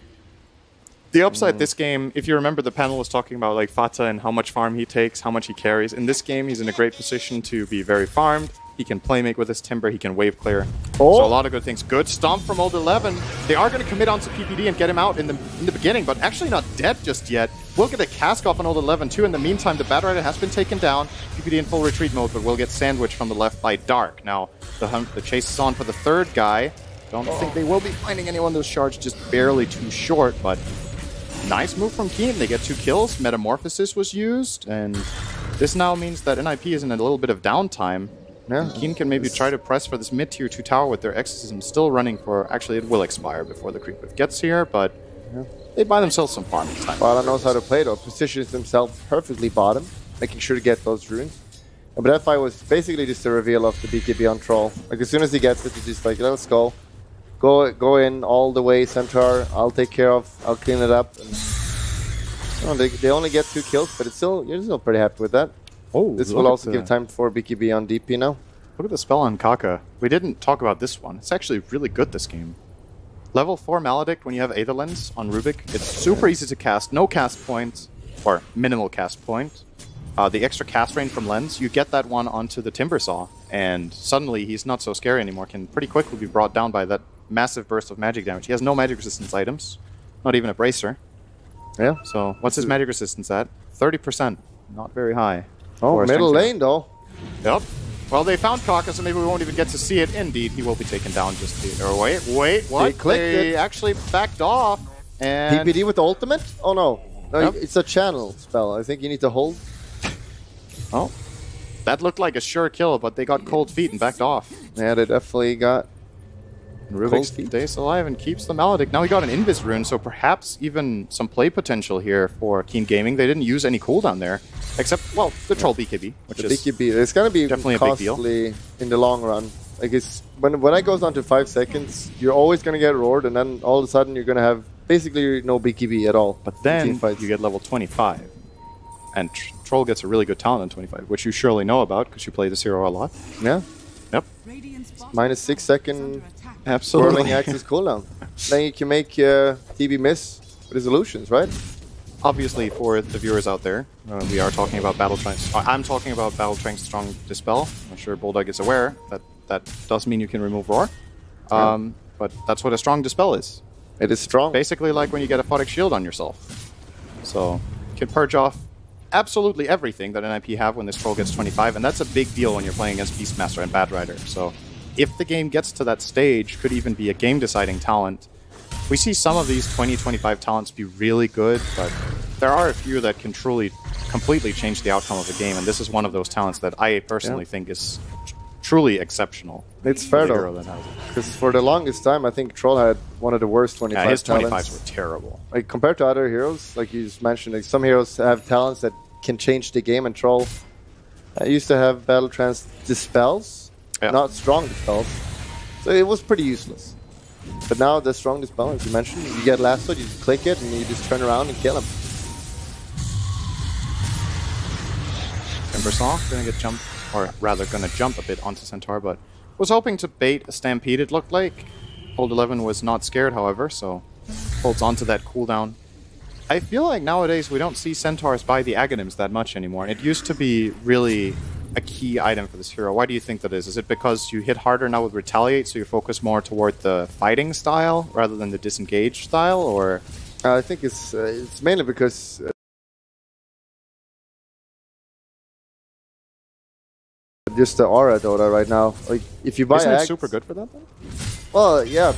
The upside this game, if you remember, the panel was talking about like Fata and how much farm he takes, how much he carries. In this game, he's in a great position to be very farmed. He can playmake with his Timber, he can wave clear. So a lot of good things. Good stomp from Old 11. They are going to commit onto PPD and get him out in the beginning, but actually not dead just yet. We'll get a cask off on Old 11 too. In the meantime, the Bat Rider has been taken down. PPD in full retreat mode, but will get sandwiched from the left by Dark. Now, the chase is on for the third guy. Don't think they will be finding anyone. Those shards just barely too short, but nice move from Keen. They get 2 kills. Metamorphosis was used, and this now means that NIP is in a little bit of downtime. Yeah. Keen can maybe try to press for this mid-tier 2 tower with their Exorcism still running for... Actually, it will expire before the creep wave gets here, but they buy themselves some farming time. Bala knows how to play, though. Positions himself perfectly bottom, making sure to get those runes. But that fight was basically just a reveal of the BKB on Troll. Like, as soon as he gets it, he's just like, let's go. Go in all the way, Centaur. I'll take care of... I'll clean it up. And, they only get 2 kills, but it's still you're still pretty happy with that. Oh, this will also give time for BKB on DP now. Look at the spell on Kaka. We didn't talk about this one. It's actually really good, this game. Level 4 Maledict, when you have Aether Lens on Rubik, it's super easy to cast. No cast point, or minimal cast point. The extra cast range from Lens, you get that one onto the Timber Saw, and suddenly he's not so scary anymore. Can pretty quickly be brought down by that massive burst of magic damage. He has no magic resistance items, not even a Bracer. Yeah. So what's his magic resistance at? 30%. Not very high. Oh, middle lane, though. Yep. Well, they found Kaka, so maybe we won't even get to see it. Indeed, he will be taken down just here. Or wait, what? They actually backed off. And PPD with the ultimate? Oh, no. No, it's a channel spell. I think you need to hold. Oh. That looked like a sure kill, but they got cold feet and backed off. Yeah, they definitely got Rubik stays alive and keeps the Maledict. Now he got an Invis rune, so perhaps even some play potential here for Keen Gaming. They didn't use any cooldown there, except, well, the Troll BKB, which the is BKB. It's going to be definitely costly a big deal in the long run. Like it's when it goes down to 5 seconds, you're always going to get roared, and then all of a sudden you're going to have basically no BKB at all. But then you get level 25, and Troll gets a really good talent on 25, which you surely know about because you play this hero a lot. Yeah. Yep. Minus 6 second absolutely swirling access cooldown. Then you can make TB miss resolutions, right? Obviously, for the viewers out there, we are talking about Battle Trance. I'm talking about Battle Trance Strong Dispel. I'm sure Bulldog is aware that that does mean you can remove Roar. But that's what a Strong Dispel is. It is strong. Basically like when you get a Photic Shield on yourself. So you can purge off absolutely everything that NIP have when this Troll gets 25, and that's a big deal when you're playing against Beastmaster and Bat Rider. So if the game gets to that stage, could even be a game-deciding talent. We see some of these 20-25 talents be really good, but there are a few that can truly, completely change the outcome of the game, and this is one of those talents that I personally think is truly exceptional. It's fair though, because for the longest time, I think Troll had one of the worst 25 his talents. 25s were terrible. Like compared to other heroes, like you just mentioned, like some heroes have talents that can change the game, and Troll used to have Battle Trance Dispels, not Strong Dispels, so it was pretty useless. But now the Strong Dispel, as you mentioned, you get lassoed, you just click it, and you just turn around and kill him. Timbersaw gonna get jumped, or rather gonna jump a bit onto Centaur, but was hoping to bait a Stampede, it looked like. Old 11 was not scared, however, so holds onto that cooldown. I feel like nowadays we don't see Centaurs buy the Aghanims that much anymore. It used to be really a key item for this hero. Why do you think that is? Is it because you hit harder now with Retaliate, so you focus more toward the fighting style rather than the disengaged style, or? I think it's mainly because just the aura Dota right now. Like if you buy Isn't it Axe, super good for that then? Well, yeah,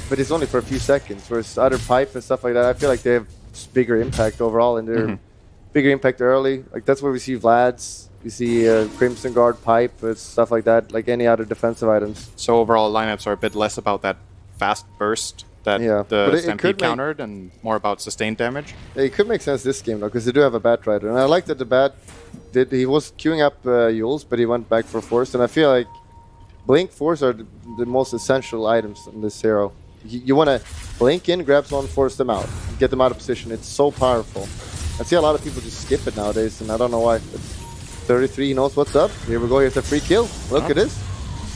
but it's only for a few seconds. Whereas other pipe and stuff like that, I feel like they have bigger impact overall, and they're bigger impact early. Like that's where we see Vlad's. We see Crimson Guard, Pipe, stuff like that, like any other defensive items. So overall, lineups are a bit less about that fast burst that the Stampede countered, and more about sustained damage. It could make sense this game, though, because they do have a Bat Rider. And I like that the Bat he was queuing up Yules, but he went back for Force. And I feel like Blink, Force are the most essential items in this hero. You want to blink in, grab someone, force them out, get them out of position. It's so powerful. I see a lot of people just skip it nowadays, and I don't know why. But 33 knows what's up. Here we go. Here's a free kill. Look at this.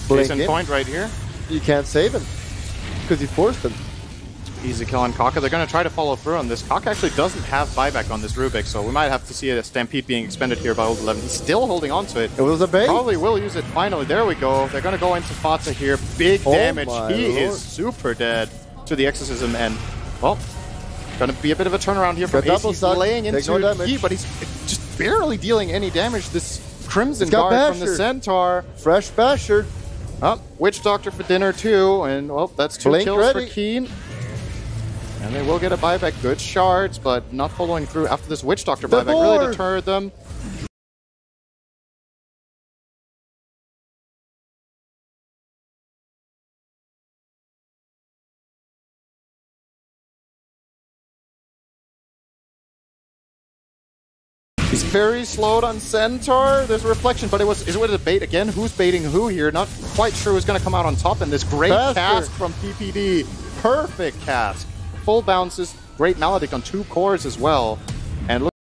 Blink in point right here. You can't save him because he forced him. Easy kill on Kaka. They're going to try to follow through on this. Kaka actually doesn't have buyback on this Rubik, so we might have to see a Stampede being expended here by Old 11. He's still holding on to it. It was a bait. Probably will use it finally. There we go. They're going to go into Fassih here. Big damage. He is super dead to the Exorcism, and, well, going to be a bit of a turnaround here from Ace. He's laying into E, but he's just barely dealing any damage. This Crimson Guard from the Centaur. Fresh Basher. Witch Doctor for dinner, too, and, well, that's 2 kills for Keen. And they will get a buyback. Good shards, but not following through after this Witch Doctor buyback really deterred them. He's very slowed on Centaur. There's a reflection, but is it a bait again? Who's baiting who here? Not quite sure who's going to come out on top in this great cast from PPD. Perfect cast. Full bounces, great Maledict on 2 cores as well. And look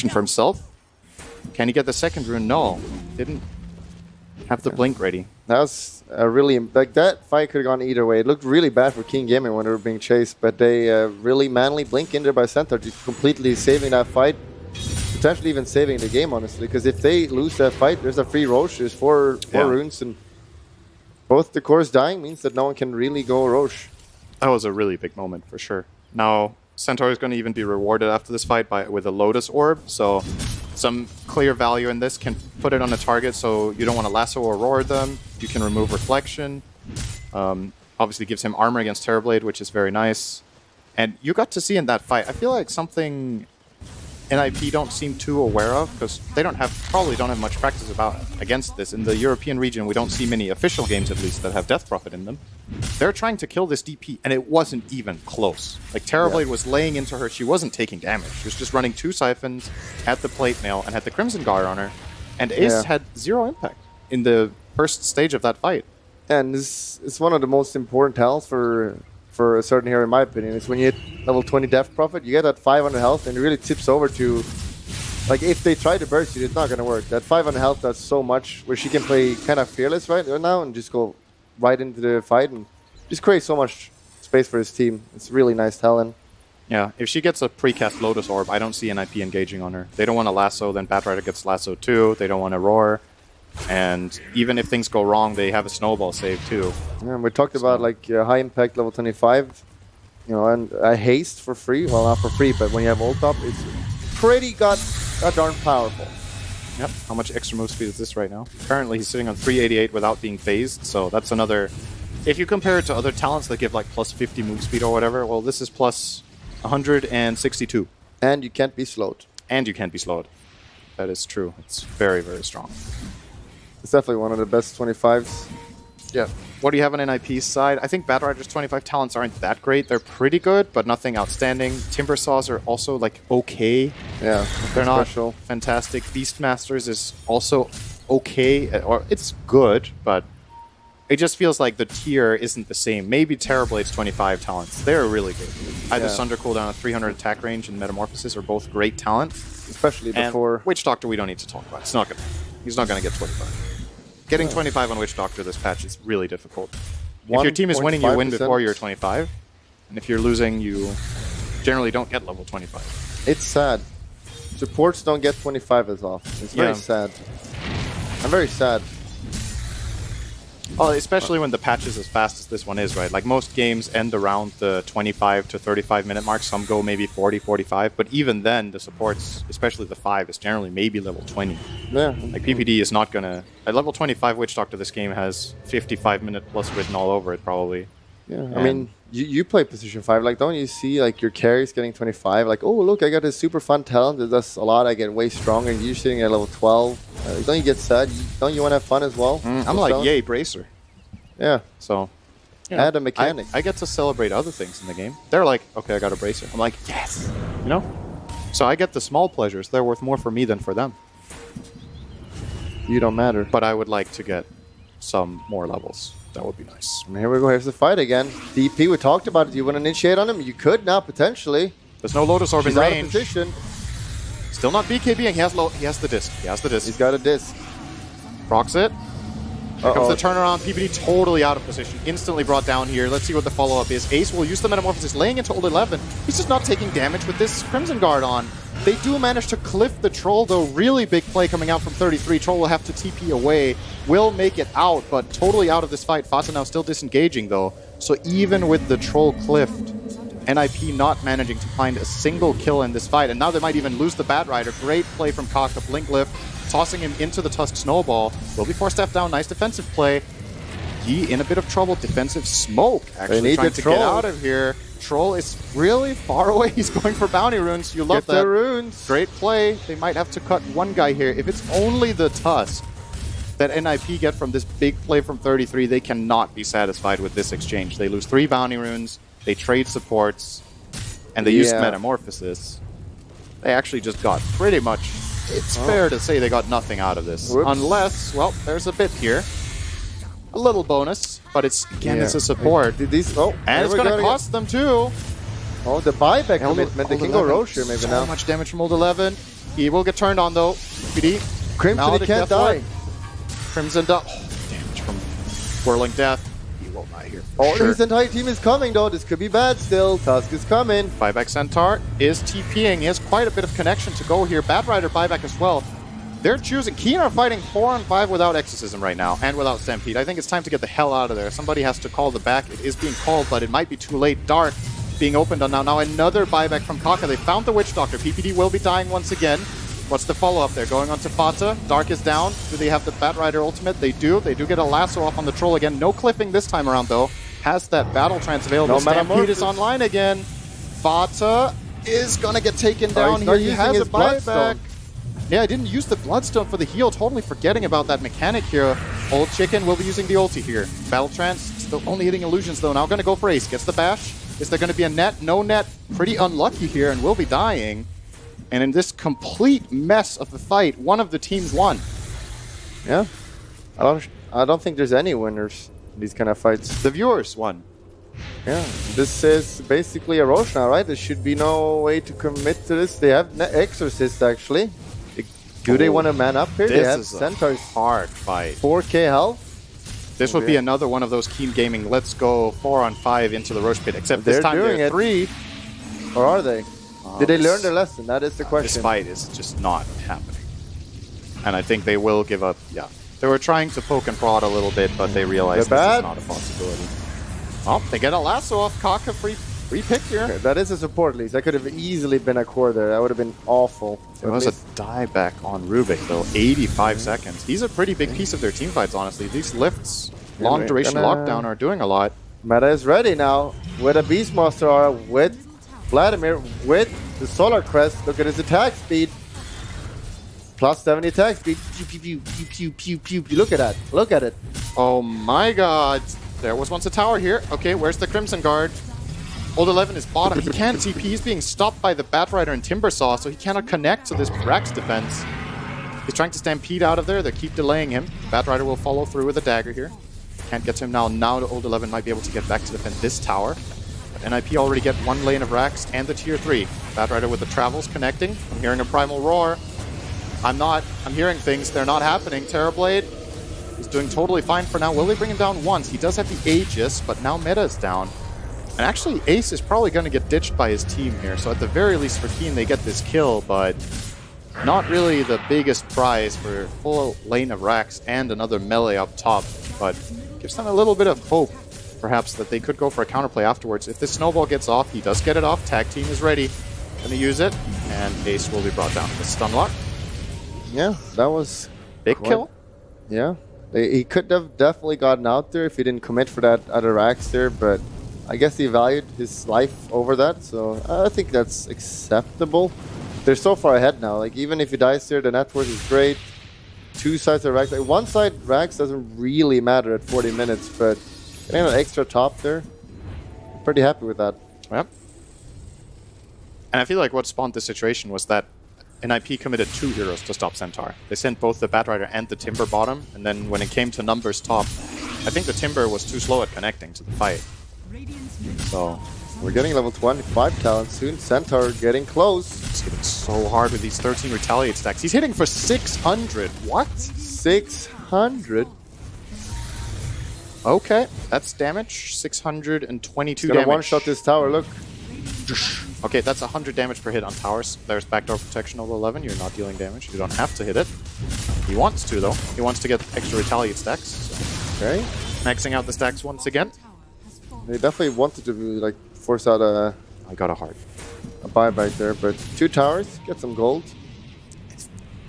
for himself. Can he get the second rune? No. Didn't have the blink ready. That was really, like, that fight could have gone either way. It looked really bad for King Gaming when they were being chased, but they really manly blink in there by Centaur, just completely saving that fight. Potentially even saving the game, honestly, because if they lose that fight, there's a free Roche. There's four runes, and both the cores dying means that no one can really go Roche. That was a really big moment for sure. Now, Centaur is going to even be rewarded after this fight with a Lotus Orb, so some clear value in this. Can put it on a target, so you don't want to lasso or roar them. You can remove Reflection. Obviously gives him armor against Terrorblade, which is very nice. And you got to see in that fight, I feel like something NIP don't seem too aware of, because they probably don't have much practice against this. In the European region, we don't see many official games, at least, that have Death Prophet in them. They're trying to kill this DP, and it wasn't even close. Like, Terrorblade was laying into her, she wasn't taking damage. She was just running 2 Siphons, had the Plate Mail, and had the Crimson Guard on her. And Ace had 0 impact in the first stage of that fight. And this is one of the most important tells for a certain hero, in my opinion. It's when you hit level 20 Death Prophet, you get that 500 health, and it really tips over to, like, if they try to burst you, it's not going to work. That 500 health does so much, where she can play kind of fearless right now and just go right into the fight and just create so much space for his team. It's really nice talent. Yeah, if she gets a precast Lotus Orb, I don't see NIP engaging on her. They don't want to lasso, then Batrider gets lasso too. They don't want to roar. And even if things go wrong, they have a snowball save too. Yeah, and we talked about, like, high impact level 25, you know, and a haste for free. Well, not for free, but when you have ult up, it's pretty darn powerful. Yep. How much extra move speed is this right now? Currently, he's sitting on 388 without being phased, so that's another. If you compare it to other talents that give like plus 50 move speed or whatever, well, this is plus 162. And you can't be slowed. And you can't be slowed. That is true. It's very, very strong. It's definitely one of the best 25s. Yeah. What do you have on NIP's side? I think Batrider's 25 talents aren't that great. They're pretty good, but nothing outstanding. Timber Saws are also, like, okay. Yeah, they're not fantastic. Beastmasters is also okay, or it's good, but it just feels like the tier isn't the same. Maybe Terrorblade's 25 talents. They're really good. Either Sunder cooldown and 300 attack range and Metamorphosis are both great talents. Especially before... And Witch Doctor we don't need to talk about. It's not gonna, he's not going to get 25. Getting 25 on Witch Doctor this patch is really difficult. If your team is winning, you win before you're 25. And if you're losing, you generally don't get level 25. It's sad. Supports don't get 25 as often. It's very sad. I'm very sad. Oh, especially when the patch is as fast as this one is, right? Like, most games end around the 25 to 35 minute mark. Some go maybe 40, 45. But even then, the supports, especially the 5, is generally maybe level 20. Yeah. Like, PPD is not going to... At level 25 Witch Doctor, this game has 55 minute plus written all over it, probably. Yeah, I mean, you play position 5. Like, don't you see, like, your carries getting 25? Like, oh, look, I got this super fun talent that does a lot. I get way stronger. And you're sitting at level 12. Don't you get sad? Don't you want to have fun as well? I'm like, yay, Bracer. Yeah. So, add a mechanic. I get to celebrate other things in the game. They're like, okay, I got a Bracer. I'm like, yes. You know? So I get the small pleasures. They're worth more for me than for them. You don't matter. But I would like to get some more levels. That would be nice. And here we go. Here's the fight again. DP, we talked about it. You want to initiate on him? You could now, potentially. There's no Lotus Orb in He's out of range. position. Still not BKBing. He has the disc. He has the disc. He's got a disc. Procs it. Here comes the turnaround. PPD totally out of position. Instantly brought down here. Let's see what the follow-up is. Ace will use the Metamorphosis, laying into Old 11. He's just not taking damage with this Crimson Guard on. They do manage to cliff the Troll, though. Really big play coming out from 33. Troll will have to TP away. Will make it out, but totally out of this fight. Fassih now still disengaging, though. So even with the Troll cliffed, NIP not managing to find a single kill in this fight. And now they might even lose the Bad Rider. Great play from Kaka. Blink lift, tossing him into the Tusk Snowball. Will be forced down. Nice defensive play. He in a bit of trouble. Defensive smoke. Actually trying to get out of here. Troll is really far away. He's going for bounty runes. You love that. Get the runes. Great play. They might have to cut one guy here. If it's only the Tusk that NIP get from this big play from 33, they cannot be satisfied with this exchange. They lose 3 bounty runes. They trade supports. And they use Metamorphosis. They actually just got pretty much... It's fair to say they got nothing out of this. Whoops. Unless, well, there's a bit here. A little bonus, but it's, again, it's a support. And it's going to cost them too. Oh, the buyback commitment. They can go Roche here maybe now. So much damage from Old 11. He will get turned on though. PD. Crimson can't die. Crimson damage from Whirling Death. He will die here. His entire team is coming though. This could be bad still. Tusk is coming. Buyback Centaur is TPing. He has quite a bit of connection to go here. Bad Rider buyback as well. They're choosing. Keen are fighting 4-on-5 without Exorcism right now, and without Stampede. I think it's time to get the hell out of there. Somebody has to call the back. It is being called, but it might be too late. Dark being opened on now. Now another buyback from Kaka. They found the Witch Doctor. PPD will be dying once again. What's the follow-up there? Going on to Fata. Dark is down. Do they have the Bat Rider ultimate? They do. They do get a lasso off on the Troll again. No clipping this time around, though. Has that Battle Trance available. No Stampede is online again. Fata is going to get taken down here. He has a buyback. Yeah, I didn't use the Bloodstone for the heal. Totally forgetting about that mechanic here. Old Chicken will be using the ulti here. Battle Trance still only hitting illusions, though. Now going to go for Ace. Gets the bash. Is there going to be a net? No net. Pretty unlucky here and will be dying. And in this complete mess of the fight, one of the teams won. Yeah. I don't think there's any winners in these kind of fights. The viewers won. Yeah. This is basically a Roche now, right? There should be no way to commit to this. They have Exorcist, actually. Do they want to man up here? They have Centaur's hard fight. 4k health. This would be another one of those Keen Gaming, let's go 4-on-5 into the Roche Pit. Except this time they're 3. Or are they? Did they learn their lesson? That is the question. This fight is just not happening. And I think they will give up. Yeah. They were trying to poke and prod a little bit, but they realized this is not a possibility. Oh, they get a lasso off Kaka. Free pick here. Okay, that is a support at least. That could have easily been a core there. That would have been awful. There was a dieback on Rubik, though. 85 seconds. He's a pretty big piece of their team fights, honestly. These lifts, long duration lockdown, are doing a lot. Meta is ready now with a Beastmaster aura, with Vladimir, with the Solar Crest. Look at his attack speed. Plus 70 attack speed. Pew, pew, pew, pew, pew, pew, pew, pew. Look at that. Look at it. Oh my god. There was once a tower here. Okay, where's the Crimson Guard? Old 11 is bottom. He can't TP. He's being stopped by the Bat Rider and Timbersaw, so he cannot connect to this Rax defense. He's trying to stampede out of there. They keep delaying him. Bat Rider will follow through with a dagger here. Can't get to him now. Now the Old 11 might be able to get back to defend this tower. But NIP already get one lane of Rax and the tier 3. Bat Rider with the travels connecting. I'm hearing a Primal Roar. I'm hearing things. They're not happening. Terrorblade is doing totally fine for now. Will they bring him down once? He does have the Aegis, but now Meta is down. And actually, Ace is probably going to get ditched by his team here. So at the very least for Keen, they get this kill, but not really the biggest prize for full lane of Rax and another melee up top. But gives them a little bit of hope, perhaps, that they could go for a counterplay afterwards. If this snowball gets off, he does get it off. Tag team is ready. Going to use it, and Ace will be brought down with stun lock. Yeah, that was big kill. Yeah, he could have definitely gotten out there if he didn't commit for that other Rax there, but I guess he valued his life over that, so I think that's acceptable. They're so far ahead now. Like, even if he dies there, the net worth is great. 2 sides of Rax. Like, 1 side Rax doesn't really matter at 40 minutes, but getting an extra top there, I'm pretty happy with that. Yep. And I feel like what spawned this situation was that NIP committed 2 heroes to stop Centaur. They sent both the Batrider and the Timber bottom, and then when it came to numbers top, I think the Timber was too slow at connecting to the fight. So we're getting level 25 talent soon. Centaur getting close. He's hitting so hard with these 13 retaliate stacks. He's hitting for 600. What? 600? Okay, that's damage. 622 He's gonna damage. one-shot this tower, look. Okay, that's 100 damage per hit on towers. There's backdoor protection over 11. You're not dealing damage. You don't have to hit it. He wants to, though. He wants to get extra retaliate stacks. So. Okay. Maxing out the stacks once again. They definitely wanted to like force out a... I got a heart. A buyback there, but 2 towers, get some gold.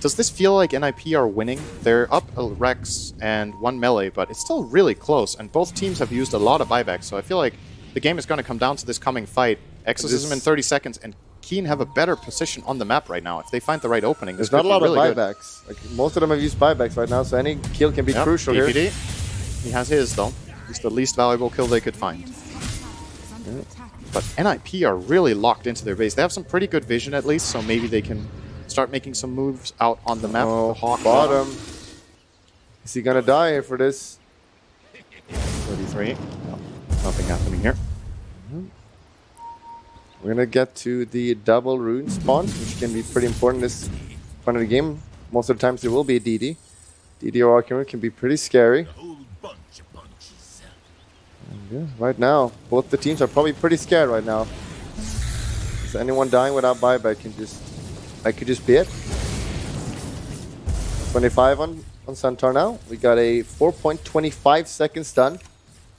Does this feel like NIP are winning? They're up a Rex and 1 melee, but it's still really close, and both teams have used a lot of buybacks, so I feel like the game is going to come down to this coming fight. Exorcism in 30 seconds, and Keen have a better position on the map right now. If they find the right opening, there's not a lot of buybacks. Like, most of them have used buybacks right now, so any kill can be crucial DPD. here. He has his, though. He's the least valuable kill they could find. Yeah. But NIP are really locked into their base. They have some pretty good vision, at least, so maybe they can start making some moves out on the map. Oh, the Hawk bottom. Is he gonna die here for this? 33. No, nothing happening here. We're gonna get to the double rune spawn, which can be pretty important this part of the game. Most of the times there will be a DD. DD or Arcane can be pretty scary. And yeah, right now, both the teams are probably pretty scared right now. Is anyone dying without buyback that could just be it. 25 on Centaur now. We got a 4.25 second stun.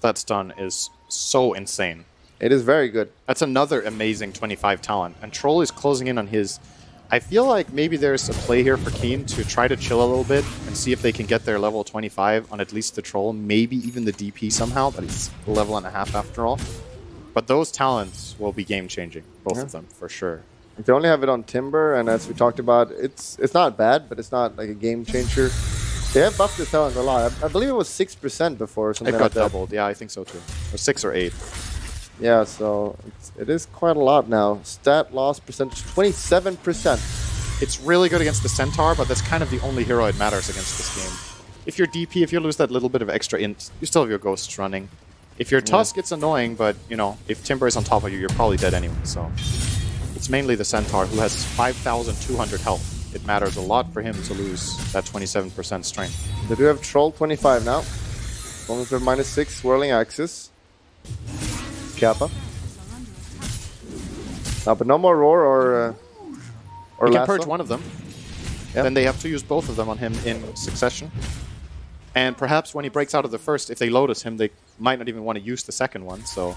That stun is so insane. It is very good. That's another amazing 25 talent. And Troll is closing in on his. I feel like maybe there's a play here for Keen to try to chill a little bit and see if they can get their level 25 on at least the Troll, maybe even the DP somehow, but he's a level and a half after all. But those talents will be game-changing, both of them, for sure. If they only have it on Timber, and as we talked about, it's not bad, but it's not like a game-changer. They have buffed this talent a lot. I believe it was 6% before or something like that. It got doubled, yeah, I think so too. Or 6 or 8. Yeah, so it is quite a lot now. Stat loss percentage, 27%. It's really good against the Centaur, but that's kind of the only hero it matters against this game. If you're DP, if you lose that little bit of extra int, you still have your ghosts running. If you're Tusk, it's annoying, but, you know, if Timber is on top of you, you're probably dead anyway, so... It's mainly the Centaur, who has 5,200 health. It matters a lot for him to lose that 27% strength. They do have Troll 25 now. Only for -6 swirling axis. Kappa. No, but no more Roar or You can Lasso. purge one of them. Yep. Then they have to use both of them on him in succession. And perhaps when he breaks out of the first, if they Lotus him, they might not even want to use the second one, so...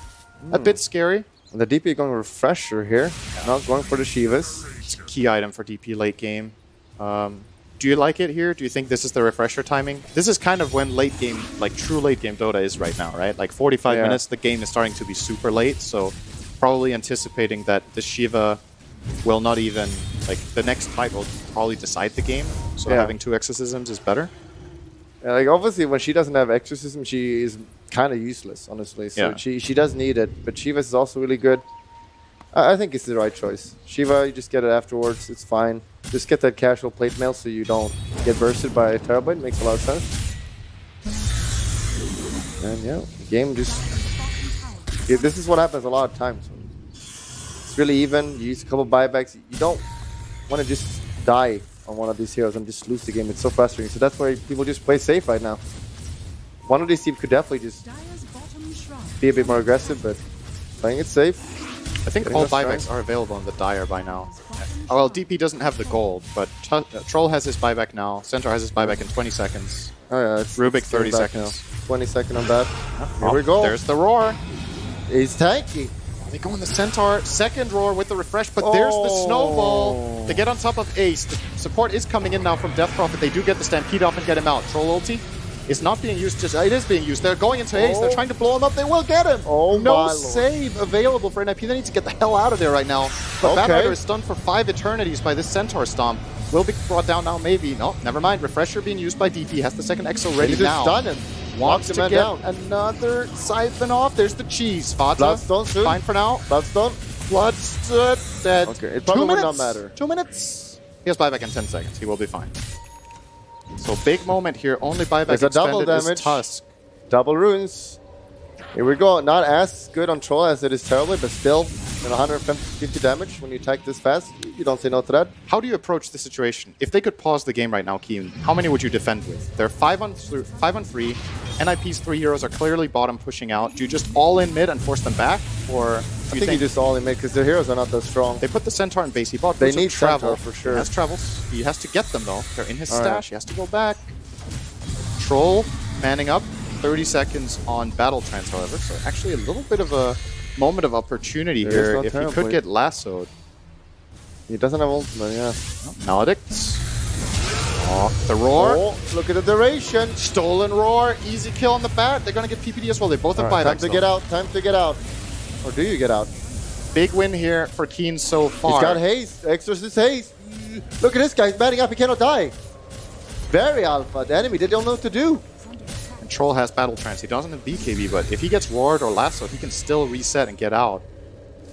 A bit scary. And the DP going Refresher here, not going for the Shivas. It's a key item for DP late game. Do you like it here? Do you think this is the Refresher timing? This is kind of when late game, like true late game Dota is right now, right? Like 45 minutes, the game is starting to be super late, so probably anticipating that the Shiva will not even, like the next fight will probably decide the game, so having 2 exorcisms is better. Yeah, like obviously when she doesn't have exorcism, she is kind of useless, honestly. So she does need it, but Shivas is also really good. I think it's the right choice. Shiva, you just get it afterwards. It's fine. Just get that casual plate mail so you don't get bursted by a Terabyte. Makes a lot of sense. And yeah, the game just... Yeah, this is what happens a lot of times. It's really even. You use a couple buybacks. You don't want to just die on one of these heroes and just lose the game. It's so frustrating. So that's why people just play safe right now. One of these teams could definitely just be a bit more aggressive, but playing it safe. I think all buybacks are available on the Dire by now. Oh, well, DP doesn't have the gold, but Troll has his buyback now. Centaur has his buyback in 20 seconds. Oh yeah, it's Rubik 30 seconds. Now. 20 seconds on that. Here we go. There's the Roar. He's tanky. They go on the Centaur, second Roar with the refresh, but there's the Snowball. They get on top of Ace. The support is coming in now from Death Prophet. They do get the Stampede off and get him out. Troll ulti is not being used, just it is being used. They're going into Ace. They're trying to blow him up. They will get him. No save available for NIP. They need to get the hell out of there right now. But Batrider is stunned for 5 eternities by this Centaur Stomp. Will be brought down now, maybe. No, never mind. Refresher being used by DP. Has the second Exo ready now. Stun him. Wants to get another Siphon off. There's the cheese. Fata, Bloodstone soon. fine for now. Bloodstone. Bloodstood dead. Okay, it probably would not matter. 2 minutes. He has buyback in 10 seconds. He will be fine. So big moment here. Only buyback There's a double expended damage. is Tusk. Double runes. Here we go. Not as good on Troll as it is Terribly, but still 150 damage when you attack this fast. You don't say no to that. How do you approach the situation? If they could pause the game right now, Keen, how many would you defend with? They're 5 on 3. NIP's 3 heroes are clearly bottom pushing out. Do you just all in mid and force them back? Or I think you just all in mid because their heroes are not that strong. They put the Centaur in base. He bought They need travel Centaur for sure. He has travels. He has to get them though. They're in his All stash. right. He has to go back. Troll manning up. 30 seconds on battle trance, however. So actually a little bit of a moment of opportunity There is here. no If he Terribly. could get lassoed. He doesn't have ultimate, yeah. Maledicts. Oh, the roar. Oh, look at the duration. Stolen roar. Easy kill on the bat. They're going to get PPD as well. They both have buybacks. Time to get out. Time to get out. Or do you get out? Big win here for Keen so far. He's got haste. Exorcist haste. Look at this guy. He's batting up. He cannot die. Very alpha. The enemy, they don't know what to do. And Troll has battle trance. He doesn't have BKB, but if he gets ward or lasso, he can still reset and get out.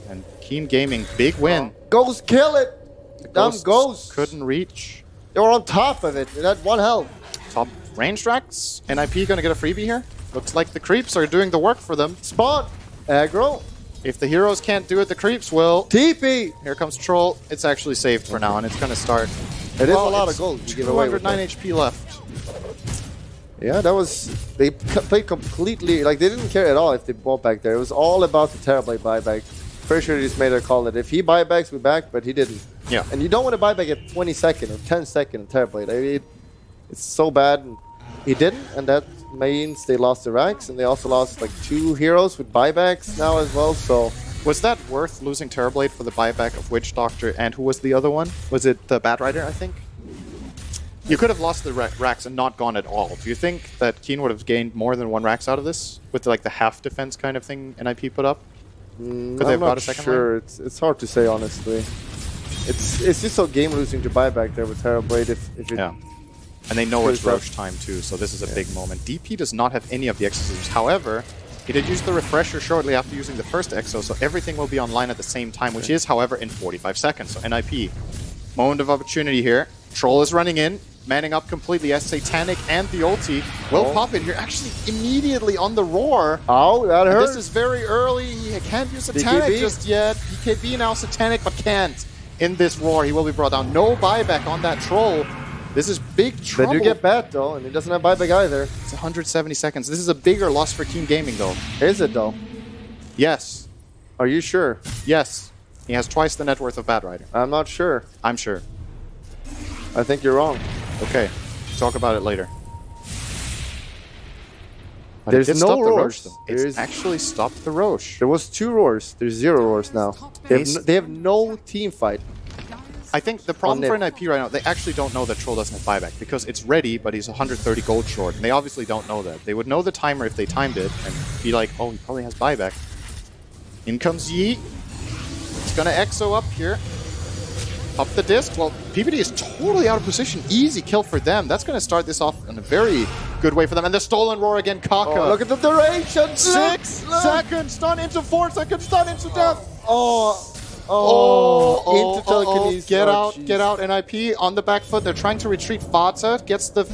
And Keen Gaming, big win. Ghost, kill it. Dumb Ghost. Couldn't reach. They were on top of it. It had 1 health. Top range tracks. NIP going to get a freebie here. Looks like the creeps are doing the work for them. Spawn. Aggro. If the heroes can't do it, the creeps will. TP. Here comes Troll. It's actually saved for now, and it's going to start. It is a lot of gold you give away with 209 that. HP left. Yeah, that was... They played completely... Like, they didn't care at all if they bought back there. It was all about the Terrorblade buyback. Pretty sure they just made their call that if he buybacks, we back, but he didn't. Yeah. And you don't want to buy back at 20-second or 10-second Terrorblade. I mean, it's so bad. And he didn't, and that means they lost the racks, and they also lost like 2 heroes with buybacks now as well, so... Was that worth losing Terrorblade for the buyback of Witch Doctor, and who was the other one? Was it the Bat Rider, I think? You could have lost the racks and not gone at all. Do you think that Keen would have gained more than 1 racks out of this? With like the half defense kind of thing NIP put up? I'm not sure. It's hard to say, honestly. It's just so game losing to buyback there with Terrorblade if it... Yeah. And they know it's Roche time too, so this is a big moment. DP does not have any of the exorcisms. However, he did use the refresher shortly after using the first exo, so everything will be online at the same time, which is, however, in 45 seconds. So NIP, moment of opportunity here. Troll is running in, manning up completely as Satanic and the ulti will pop in here. Actually, immediately on the roar. Oh, that hurt. This is very early. He can't use Satanic just yet. BKB now Satanic, but can't. In this roar, he will be brought down. No buyback on that Troll. This is big trouble. They do get bat, though, and he doesn't have buyback either. It's 170 seconds. This is a bigger loss for Keen Gaming, though. Is it, though? Yes. Are you sure? Yes. He has twice the net worth of Bat Rider. I'm not sure. I'm sure. I think you're wrong. Okay. Talk about it later. But There's no roars. It's actually stopped the Roche. There was 2 roars. There's 0 roars now. They have no team fight. I think the problem for NIP right now, they actually don't know that Troll doesn't have buyback because it's ready, but he's 130 gold short. And they obviously don't know that. They would know the timer if they timed it and be like, oh, he probably has buyback. In comes Yi. It's going to exo up here. Up the disc. Well, PPD is totally out of position. Easy kill for them. That's going to start this off in a very good way for them. And the stolen roar again, Kaka. Oh, look at the duration. 6 seconds. Stun into 4 seconds. Stun into death. Into telekinesis. Get out, NIP on the back foot. They're trying to retreat. Fata gets the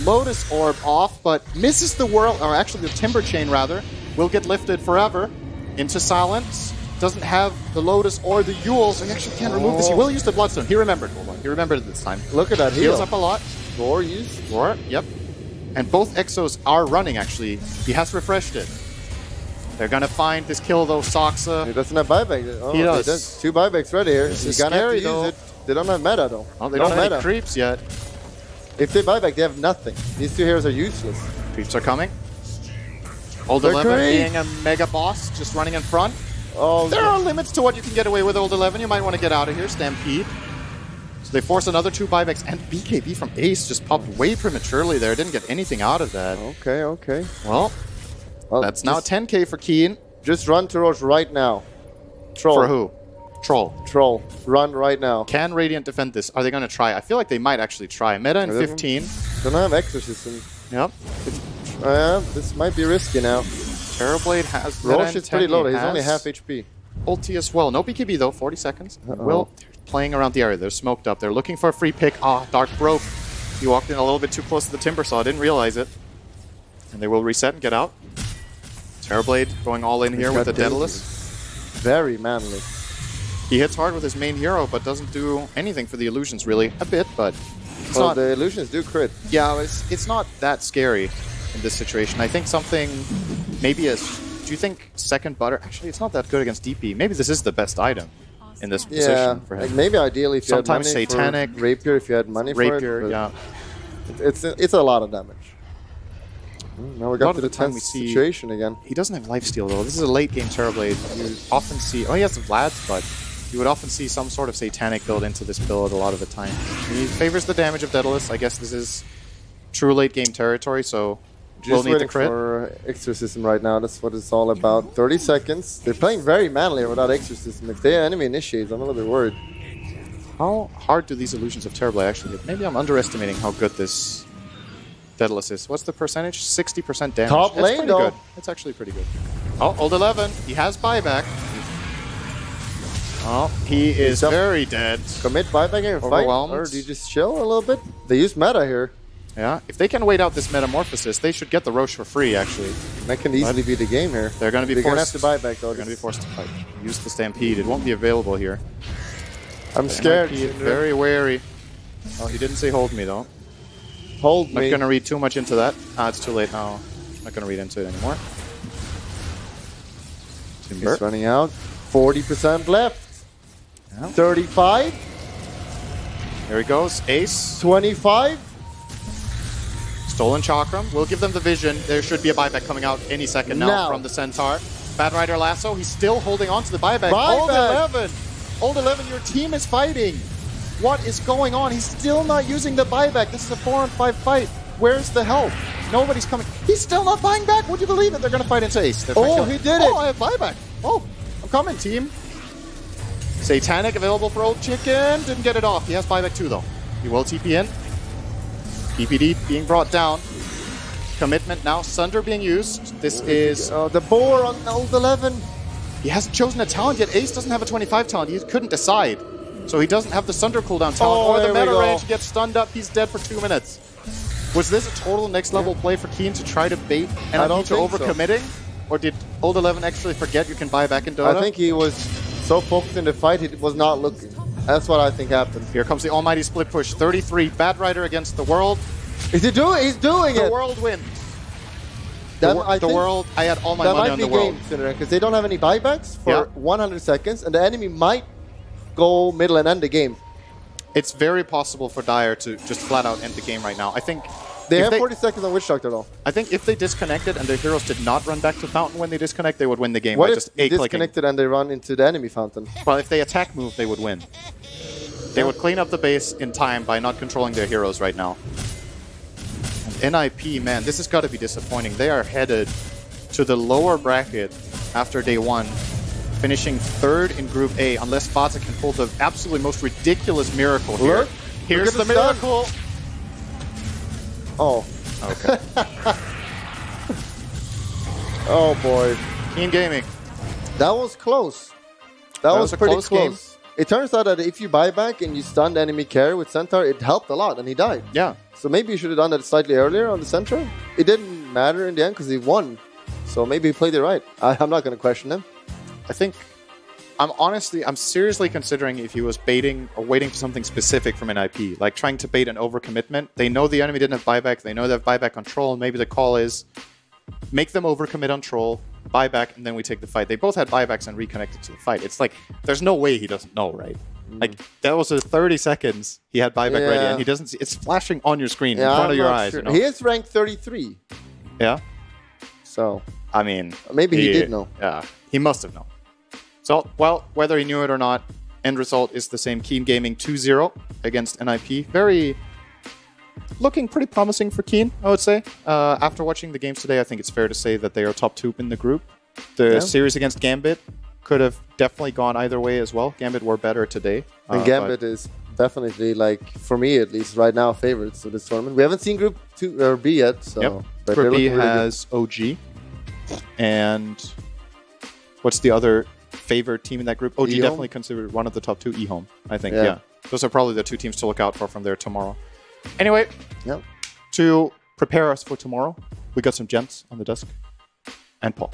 Lotus Orb off, but misses the Whirl, or actually the Timber Chain rather, will get lifted forever into silence. Doesn't have the Lotus or the Yule, so he actually can't remove this. He will use the Bloodstone. He remembered. Hold on. He remembered it this time. Look at that heal. Heals up a lot. Roar used. Roar, yep. And both Exos are running, actually. He has refreshed it. They're gonna find this kill, though, Soxa. He doesn't have buyback. Oh, he does. 2 buybacks ready here. This is You're gonna scary, have to though. use it. They don't have meta, though. Oh, they don't have any creeps yet. If they buyback, they have nothing. These 2 heroes are useless. Creeps are coming. Old 11 being a mega boss, just running in front. Oh, there are limits to what you can get away with, Old 11. You might want to get out of here. Stampede. So they force another 2 buybacks, and BKB from Ace just popped way prematurely there. Didn't get anything out of that. Okay. Well, that's now 10k for Keen. Just run to Roche right now. Troll. For who? Troll. Run right now. Can Radiant defend this? Are they going to try? I feel like they might actually try. Meta in 15. Don't have Exorcism. Yep. This might be risky now. Terrorblade has Roche is pretty low. He's only half HP. ulti as well. No BKB though, 40 seconds. Will playing around the area. They're smoked up. They're looking for a free pick. Dark broke. He walked in a little bit too close to the Timber Saw. Didn't realize it. And they will reset and get out. Terrorblade going all in here with the Daedalus. Very manly. He hits hard with his main hero, but doesn't do anything for the illusions really. A bit, but it's well, not. The illusions do crit. Yeah, it's not that scary in this situation. I think something maybe as. Do you think second butter? Actually, it's not that good against DP. Maybe this is the best item in this position for him. Like maybe ideally if you had money Satanic for Rapier, if you had money Rapier, for it. Yeah. It's a lot of damage. Now we got to the tense situation again. He doesn't have lifesteal though. This is a late game Terrorblade. You often see. Oh, he has the Vlads, but you would often see some sort of Satanic build into this build a lot of the time. He favors the damage of Daedalus. I guess this is true late game territory, so we'll need the crit. For Exorcism right now. That's what it's all about. 30 seconds. They're playing very manly without Exorcism. If their enemy initiates, I'm a little bit worried. How hard do these illusions of Terrorblade actually hit? Maybe I'm underestimating how good this Daedalus is. What's the percentage? 60% damage. Top lane, though. Good. It's actually pretty good. Oh, old 11. He has buyback. Oh, he is very dead. Commit buyback here. Overwhelmed. Or do you just chill a little bit? They use meta here. Yeah, if they can wait out this Metamorphosis, they should get the Roche for free, actually. That can easily be the game here. They're going to be forced to buy back, though. They're going to be forced to fight. Use the Stampede. It won't be available here. I'm scared. Very wary. Oh, he didn't say hold me, though. Hold me. Not going to read too much into that. It's too late now. Not going to read into it anymore. Timber. He's running out. 40% left. Yeah. 35. There he goes. Ace. 25. Stolen Chakram. We'll give them the vision. There should be a buyback coming out any second now from the Centaur. Bad Rider Lasso. He's still holding on to the buyback. Old 11. Old 11, your team is fighting. What is going on? He's still not using the buyback. This is a 4-on-5 fight. Where's the help? Nobody's coming. He's still not buying back. Would you believe it? They're going to fight into Ace. Oh, he did it. Oh, I have buyback. Oh, I'm coming, team. Satanic available for Old Chicken. Didn't get it off. He has buyback too, though. He will TP in. PPD being brought down. Commitment now. Sunder being used. This is... the boar on Old 11. He hasn't chosen a talent yet. Ace doesn't have a 25 talent. He couldn't decide. So he doesn't have the Sunder cooldown talent or the meta range. He gets stunned up. He's dead for 2 minutes. Was this a total next level play for Keen to try to bait NIP to overcommitting? So. Or did Old 11 actually forget you can buy back in Dota? I think he was so focused in the fight, he was not looking. That's what I think happened. Here comes the almighty split push. 33. Bad Rider against the World. Is he doing it? He's doing it. The World wins. The World, I had all my money on the World. Because they don't have any buybacks for 100 seconds, and the enemy might go middle and end the game. It's very possible for Dire to just flat out end the game right now. I think they have 40 seconds on Witch Doctor though. I think if they disconnected and their heroes did not run back to Fountain when they disconnect, they would win the game by just A-clicking. Disconnected and they run into the enemy Fountain? Well, if they attack move, they would win. They would clean up the base in time by not controlling their heroes right now. And NIP, man, this has got to be disappointing. They are headed to the lower bracket after day 1. Finishing 3rd in Group A, unless Fassih can pull the absolutely most ridiculous miracle here. Look, here's the miracle. Oh. Okay. Oh, boy. Team Gaming. That was close. That was pretty close. Game. It turns out that if you buy back and you stunned enemy carry with Centaur, it helped a lot, and he died. Yeah. So maybe you should have done that slightly earlier on the Centaur. It didn't matter in the end because he won. So maybe he played it right. I'm not going to question him. I think I'm seriously considering if he was baiting or waiting for something specific from an IP, like trying to bait an overcommitment. They know the enemy didn't have buyback. They know they have buyback on Troll. Maybe the call is make them overcommit on Troll, buyback, and then we take the fight. They both had buybacks and reconnected to the fight. It's like, there's no way he doesn't know, right? Like, that was a 30 seconds he had buyback ready, and he doesn't see, it's flashing on your screen in front of your eyes. Sure. You know? He is ranked 33. Yeah? So, I mean... Maybe he did know. Yeah, he must have known. So, well, whether he knew it or not, end result is the same. Keen Gaming 2-0 against NIP. Looking pretty promising for Keen, I would say. After watching the games today, I think it's fair to say that they are top 2 in the group. The series against Gambit could have definitely gone either way as well. Gambit were better today. And Gambit is definitely, like, for me at least, right now, favorites of this tournament. We haven't seen Group 2 or B yet, so... Yep. Group B has OG. And what's the other favored team in that group. OG definitely considered one of the top 2. eHome, I think. Yeah. Those are probably the 2 teams to look out for from there tomorrow. Anyway, to prepare us for tomorrow, we got some gents on the desk. And Paul.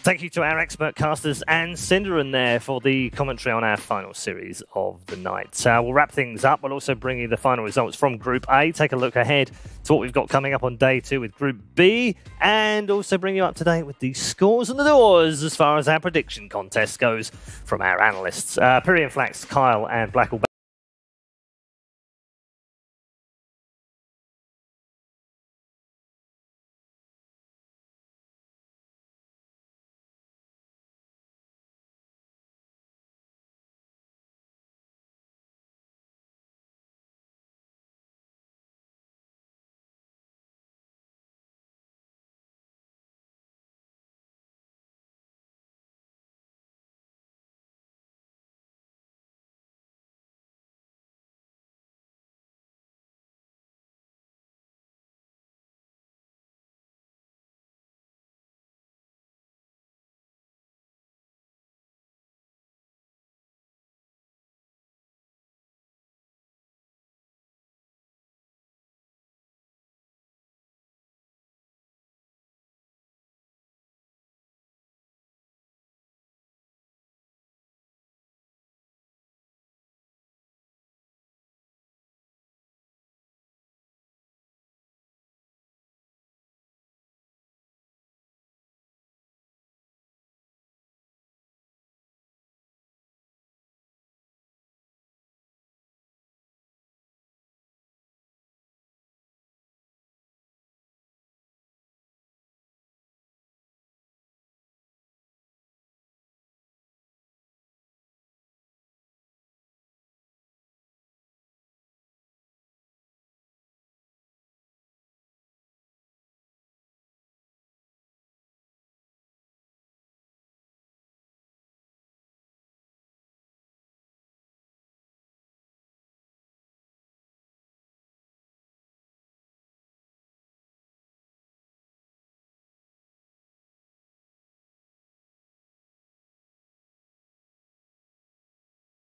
Thank you to our expert casters and Cinderin there for the commentary on our final series of the night. We'll wrap things up. We'll also bring you the final results from Group A, take a look ahead to what we've got coming up on day 2 with Group B, and also bring you up to date with the scores and the doors as far as our prediction contest goes from our analysts. Pyrian Flax, Kyle, and Blackwell